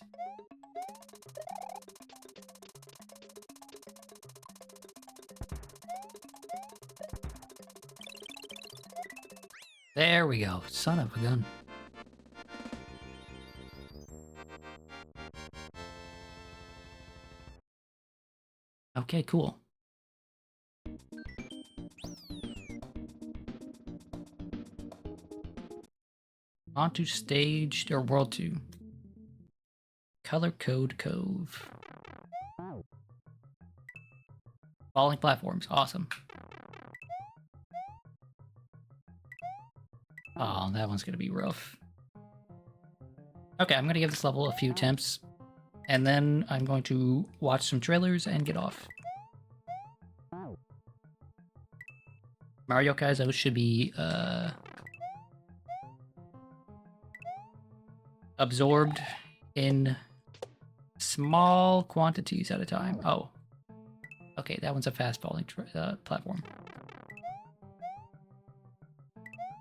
There we go. Son of a gun. Okay, cool. On to stage or world 2. Color Code Cove. Falling platforms. Awesome. Oh, that one's gonna be rough. Okay, I'm gonna give this level a few attempts, and then I'm going to watch some trailers and get off. Mario Kaizo should be absorbed in small quantities at a time. Oh, okay, that one's a fast falling platform.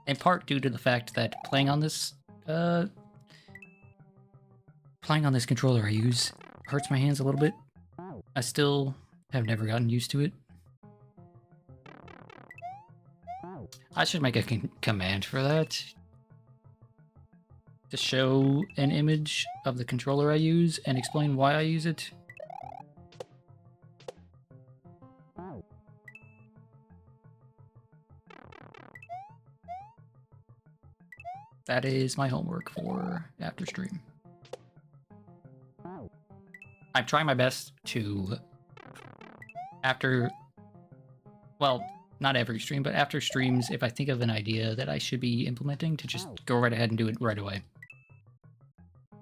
In part due to the fact that playing on this controller I use hurts my hands a little bit. I still have never gotten used to it. I should make a command for that. To show an image of the controller I use and explain why I use it. That is my homework for after stream. I'm trying my best to, well, not every stream, but after streams, if I think of an idea that I should be implementing, to just go right ahead and do it right away.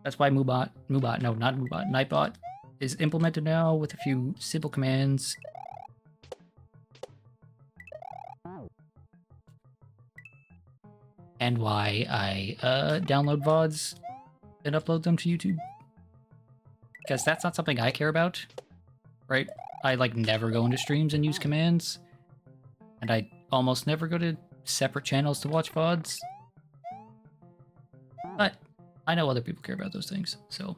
That's why Nightbot is implemented now with a few simple commands. And why I download VODs and upload them to YouTube. Because that's not something I care about, right? I like never go into streams and use commands. And I almost never go to separate channels to watch VODs. But I know other people care about those things, so.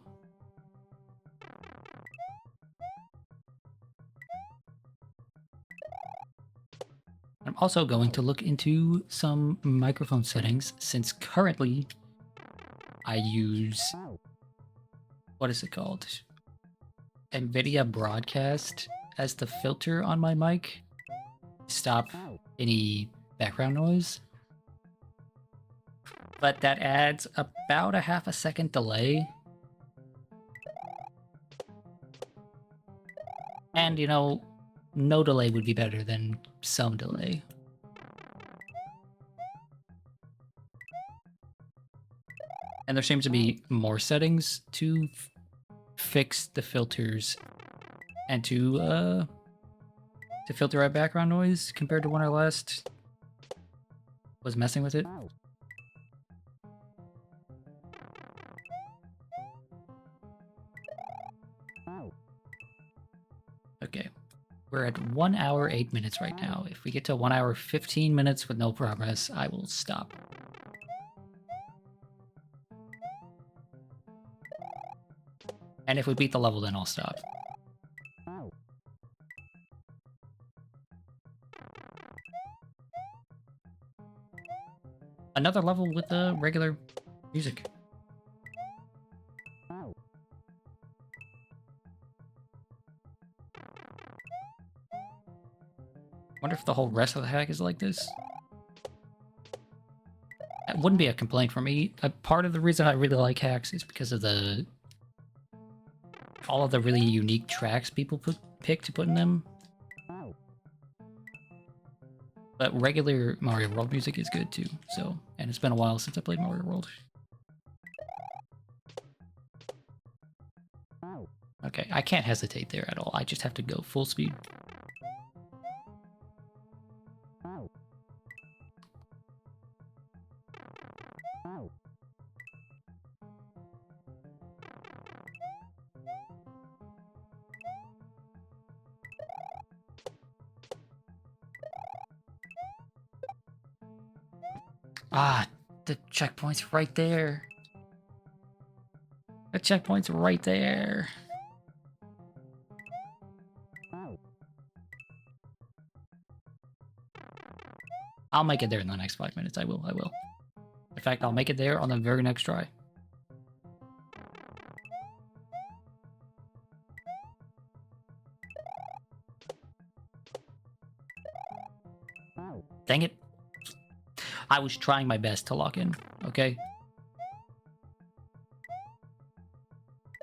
I'm also going to look into some microphone settings, since currently I use, what is it called? NVIDIA Broadcast as the filter on my mic to stop any background noise. But that adds about a half a second delay. And, you know, no delay would be better than some delay. And there seems to be more settings to fix the filters and to filter out background noise compared to when I last was messing with it. Okay, we're at 1 hour 8 minutes right now. If we get to 1 hour 15 minutes with no progress, I will stop. And if we beat the level, then I'll stop. Another level with the regular music. Wonder if the whole rest of the hack is like this. That wouldn't be a complaint for me. Part of the reason I really like hacks is because of all of the really unique tracks people pick to put in them. But regular Mario World music is good too, so, and it's been a while since I played Mario World. Okay, I can't hesitate there at all. I just have to go full speed. Ah, the checkpoint's right there. The checkpoint's right there. I'll make it there in the next 5 minutes. I will. In fact, I'll make it there on the very next try. Dang it. I was trying my best to lock in, okay?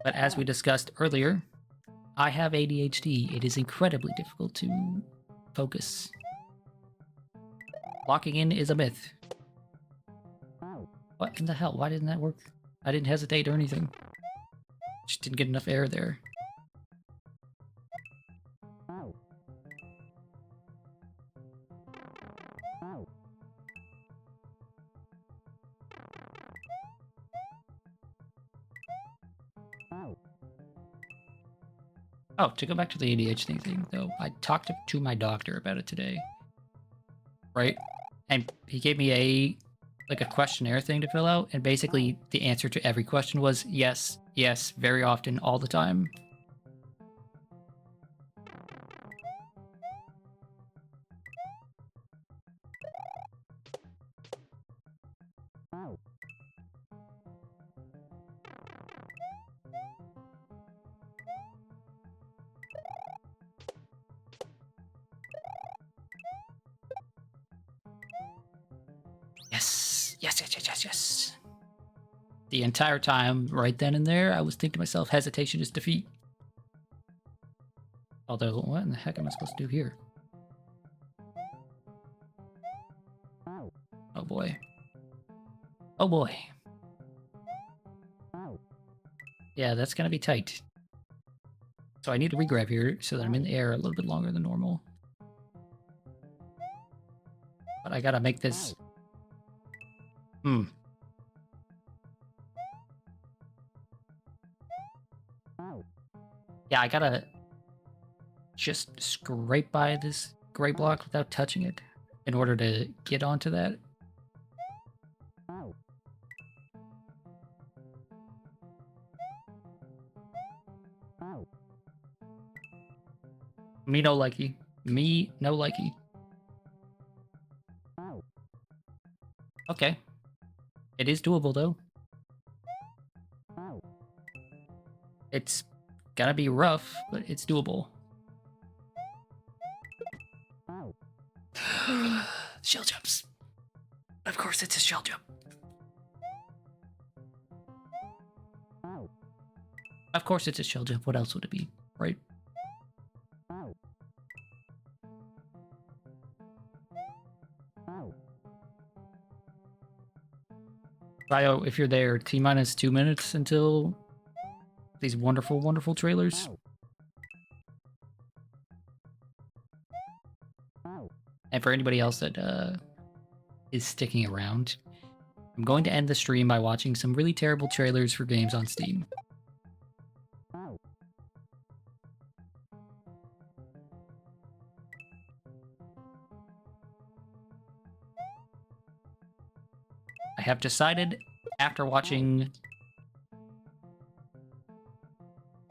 But as we discussed earlier, I have ADHD. It is incredibly difficult to focus. Locking in is a myth. What in the hell? Why didn't that work? I didn't hesitate or anything. Just didn't get enough air there. Oh, to go back to the ADHD thing, though, I talked to my doctor about it today. Right? And he gave me a questionnaire thing to fill out, and basically the answer to every question was yes, yes, very often, all the time. Yes. The entire time, right then and there, I was thinking to myself, hesitation is defeat. Although, what in the heck am I supposed to do here? Oh boy. Oh boy. Yeah, that's gonna be tight. So I need to regrab here so that I'm in the air a little bit longer than normal. But I gotta make this... Yeah, I gotta just scrape by this gray block without touching it in order to get onto that. Me no likey. Me no likey. Okay. It is doable, though. It's gonna be rough, but it's doable. Shell jumps. Of course it's a shell jump. Of course it's a shell jump. What else would it be, right? Bio, if you're there, T-minus 2 minutes until these wonderful, wonderful trailers. And for anybody else that is sticking around, I'm going to end the stream by watching some really terrible trailers for games on Steam. I have decided after watching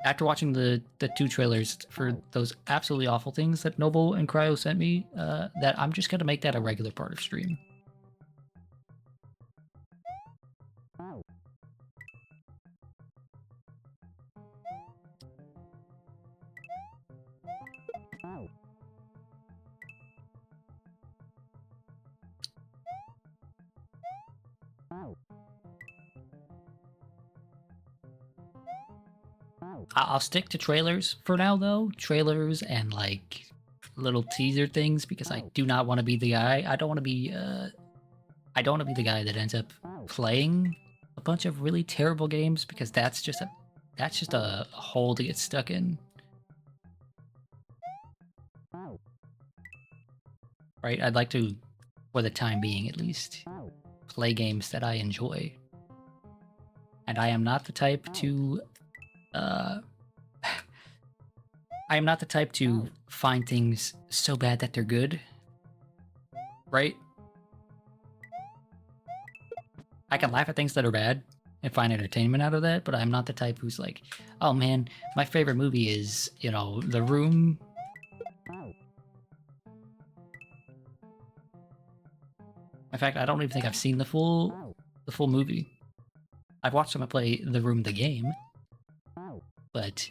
the two trailers for those absolutely awful things that Noble and Cryo sent me, that I'm just gonna make that a regular part of stream. I'll stick to trailers for now, though. Trailers and, like, little teaser things, because I do not want to be the guy. I don't want to be the guy that ends up playing a bunch of really terrible games, because that's just a hole to get stuck in. Right? I'd like to, for the time being at least, play games that I enjoy. And I am not the type to I am not the type to find things so bad that they're good. Right? I can laugh at things that are bad and find entertainment out of that, but I'm not the type who's like, oh man, my favorite movie is, you know, The Room. In fact, I don't even think I've seen the full movie. I've watched someone play The Room the game, but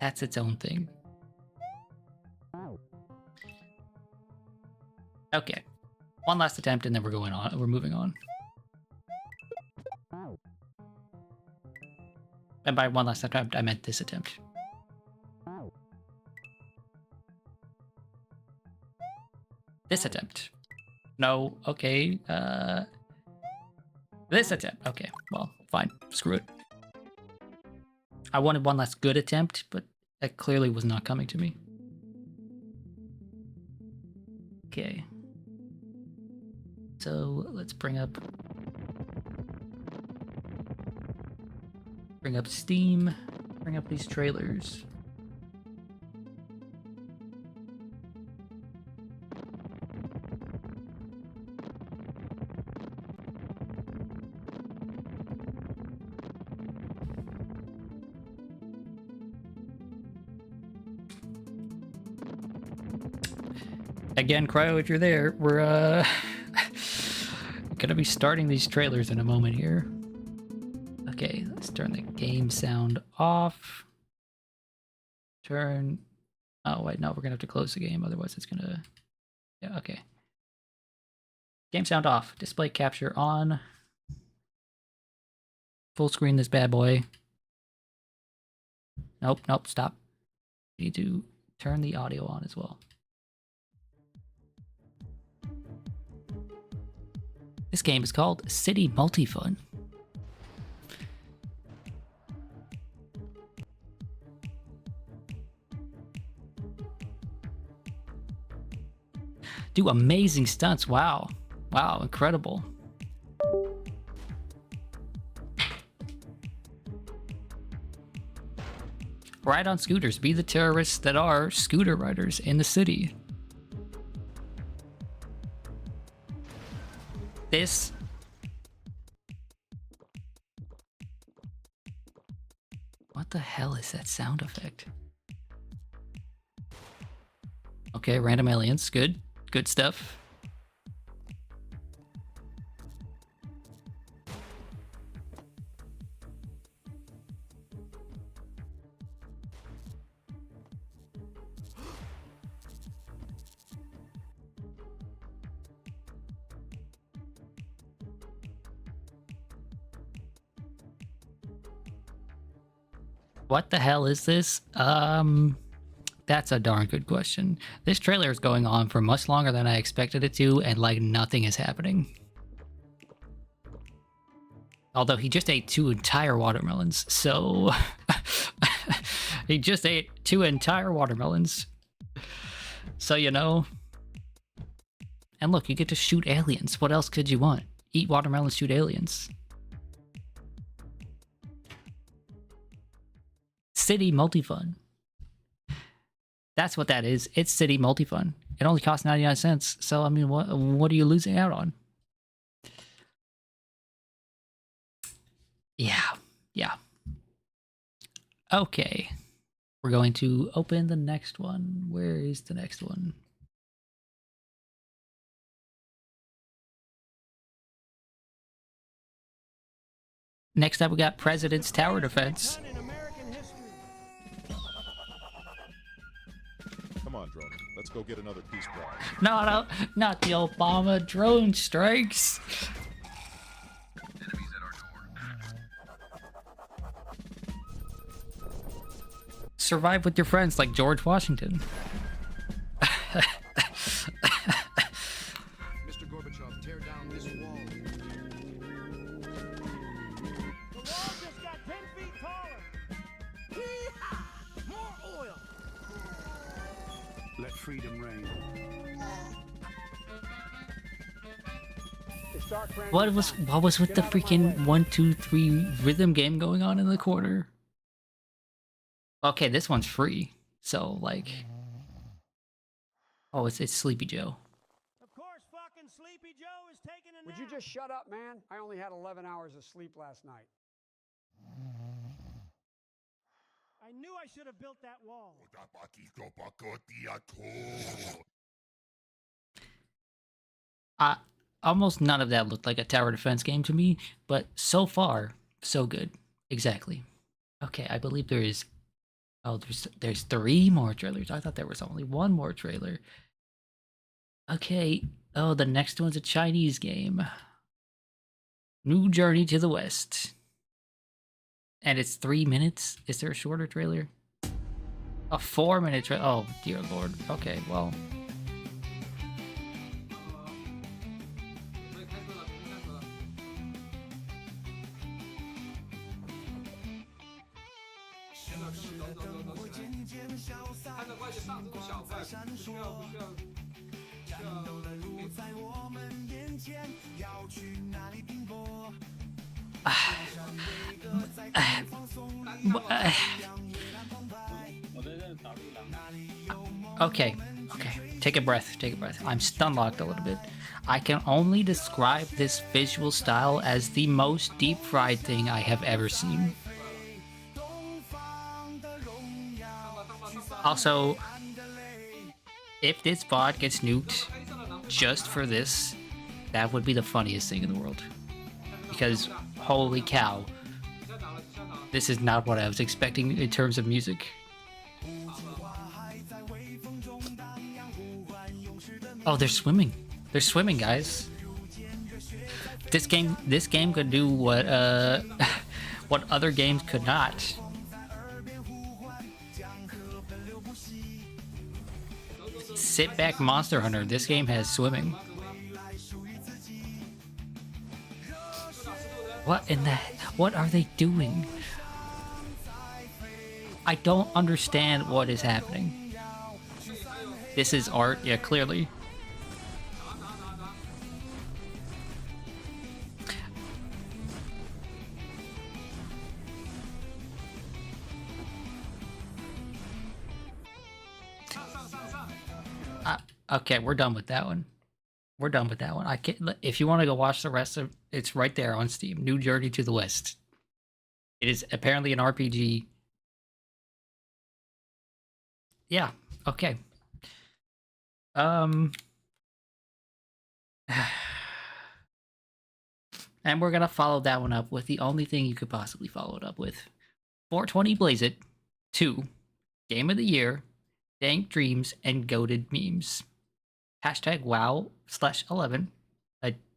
that's its own thing. Okay, one last attempt and then we're going on. We're moving on. And by one last attempt, I meant this attempt. This attempt. No, okay, this attempt. Okay, well, fine. Screw it. I wanted one last good attempt, but that clearly was not coming to me. Okay. So let's bring up Steam, bring up these trailers. Again, Cryo, if you're there, we're gonna be starting these trailers in a moment here. Okay, let's turn the game sound off. Turn... Oh, wait, no, we're gonna have to close the game, otherwise it's gonna... Yeah, okay. Game sound off. Display capture on. Full screen this bad boy. Nope, nope, stop. You need to turn the audio on as well. This game is called City Multifun. Do amazing stunts. Wow. Wow, incredible. Ride on scooters. Be the terrorists that are scooter riders in the city. This... What the hell is that sound effect? Okay, random aliens. Good. Good stuff. What the hell is this? That's a darn good question. This trailer is going on for much longer than I expected it to, and like nothing is happening. Although he just ate 2 entire watermelons, so... He just ate 2 entire watermelons. So, you know... And look, you get to shoot aliens. What else could you want? Eat watermelons, shoot aliens. City Multifun. That's what that is. It's City Multifun. It only costs 99 cents. So, I mean, what are you losing out on? Yeah. Yeah. Okay. We're going to open the next one. Where is the next one? Next up, we got President's Tower Defense. Come on, drone. Let's go get another peace prize. No, no, not the Obama drone strikes. Enemies at our door. Survive with your friends like George Washington. Mr. Gorbachev, tear down this wall. The wall just got 10 feet taller. Yee-haw! More oil. Let freedom reign. What was with the freaking 1, 2, 3 rhythm game going on in the corner? Okay, this one's free. So like, oh, it's Sleepy Joe. Of course, fucking Sleepy Joe is taking a nap. Would you just shut up, man? I only had 11 hours of sleep last night. I knew I should have built that wall. almost none of that looked like a tower defense game to me, but so far, so good. Exactly. Okay, I believe there is... Oh, there's 3 more trailers. I thought there was only 1 more trailer. Okay. Oh, the next one's a Chinese game. New Journey to the West. And it's 3 minutes? Is there a shorter trailer? A 4-minute trailer? Oh, dear lord. Okay, well... Okay, take a breath, I'm stun locked a little bit. I can only describe this visual style as the most deep fried thing I have ever seen. Also, if this bot gets nuked just for this, that would be the funniest thing in the world. Because, holy cow, this is not what I was expecting in terms of music. Oh, they're swimming. They're swimming, guys. This game could do what what other games could not. Sit back, Monster Hunter. This game has swimming. What in the... What are they doing? I don't understand what is happening. This is art, yeah, clearly. Okay, we're done with that one. We're done with that one. I can't. If you want to go watch the rest of, it's right there on Steam. New Journey to the West. It is apparently an RPG. Yeah. Okay. And we're gonna follow that one up with the only thing you could possibly follow it up with: 420 Blaze It, 2, Game of the Year, Dank Dreams, and Goated Memes. Hashtag WoW/11.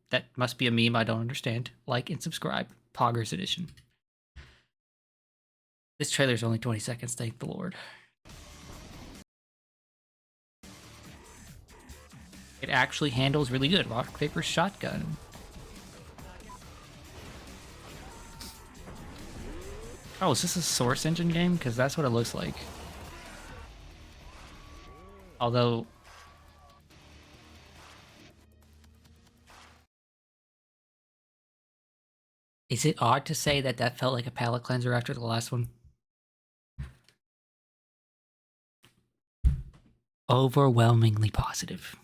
That must be a meme I don't understand. Like and subscribe. Poggers Edition. This trailer's only 20 seconds, thank the Lord. It actually handles really good. Rock, paper, shotgun. Oh, is this a Source Engine game? Because that's what it looks like. Although... Is it odd to say that that felt like a palate cleanser after the last one? Overwhelmingly positive.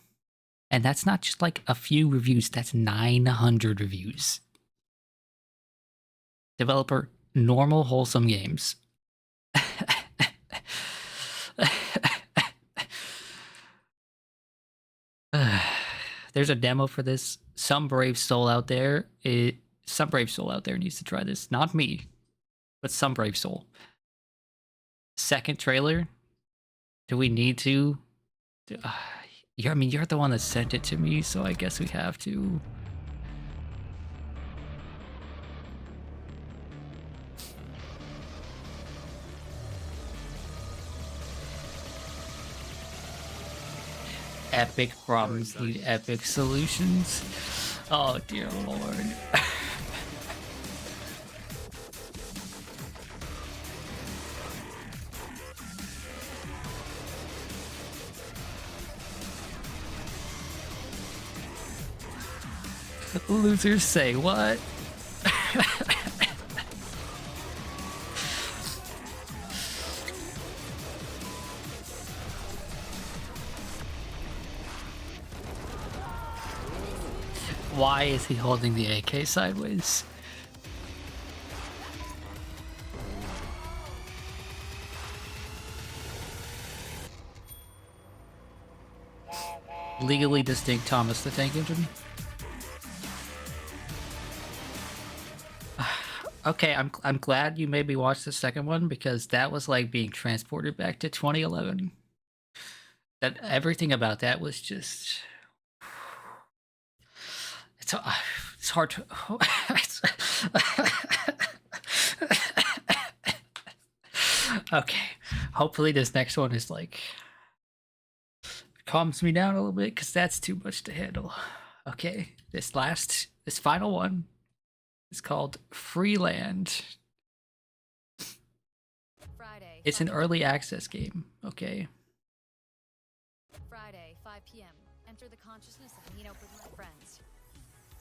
And that's not just like a few reviews, that's 900 reviews. Developer, Normal Wholesome Games. There's a demo for this. Some brave soul out there needs to try this. Not me, but some brave soul. Second trailer. Do we need to? I mean, you're the one that sent it to me, so I guess we have to. Epic problems need epic solutions. Oh, dear Lord. Losers say what? Why is he holding the AK sideways? Legally distinct Thomas the Tank Engine. Okay, I'm glad you made me watch the second one because that was like being transported back to 2011. That everything about that was just it's hard to Okay. Hopefully this next one is like calms me down a little bit because that's too much to handle. Okay, this final one is called Freeland. Friday. It's an early access game. Okay. Friday, 5 p.m. Enter the consciousness of meet up with my friends.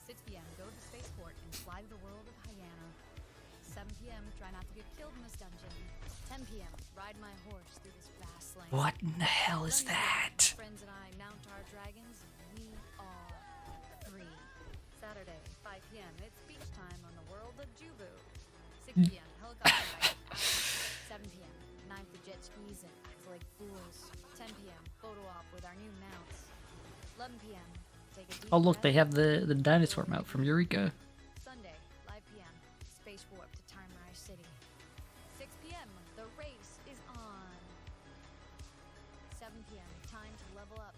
6 p.m. Go to the spaceport and fly to the world of Hyana. 7 p.m. Try not to get killed in this dungeon. 10 p.m. Ride my horse through this vast land. What in the hell is 11 p.m., that? My friends and I mount our dragons and we are free. Saturday, 5 p.m. It's beach time on the world of Jubu. 6 p.m. Helicopter ride. 7 p.m. 9 for jet skis and act like fools. 10 p.m. Photo op with our new mounts. 11 p.m. Take a deep Oh look, breath. they have the dinosaur mount from Eureka. Sunday, 5 p.m. Space warp to Time Rise City. 6 p.m. The race is on. 7 p.m. Time to level up.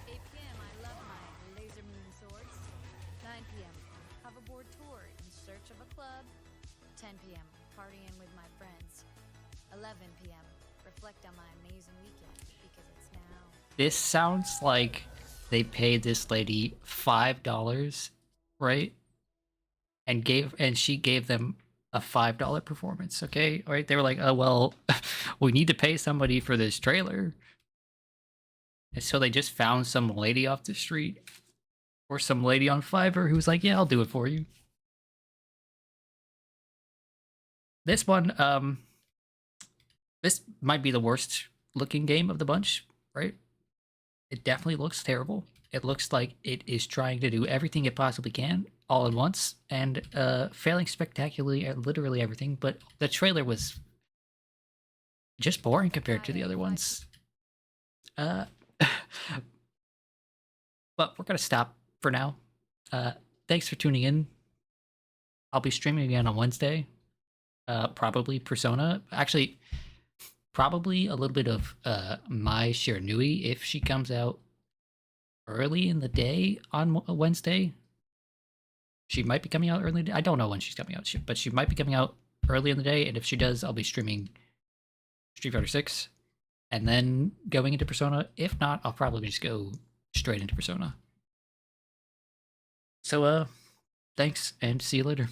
8 p.m. I love my laser moon swords. 9 p.m. Hoverboard tour in search of a club. 10 p.m. Partying with my friends. 11 p.m. Reflect on my amazing weekend because it's now. This sounds like they paid this lady $5, right? And she gave them a $5 performance, okay? All right, they were like, "Oh well, we need to pay somebody for this trailer." And so they just found some lady off the street or some lady on Fiverr who was like, "Yeah, I'll do it for you." This one, this might be the worst looking game of the bunch, right? It definitely looks terrible. It looks like it is trying to do everything it possibly can all at once and failing spectacularly at literally everything, but the trailer was just boring compared to the other ones. But we're going to stop for now. Thanks for tuning in. I'll be streaming again on Wednesday. Probably Persona. Actually, probably a little bit of Mai Shiranui if she comes out early in the day on Wednesday. She might be coming out early. I don't know when she's coming out, but she might be coming out early in the day. And if she does, I'll be streaming Street Fighter 6 and then going into Persona. If not, I'll probably just go straight into Persona. So, thanks and see you later.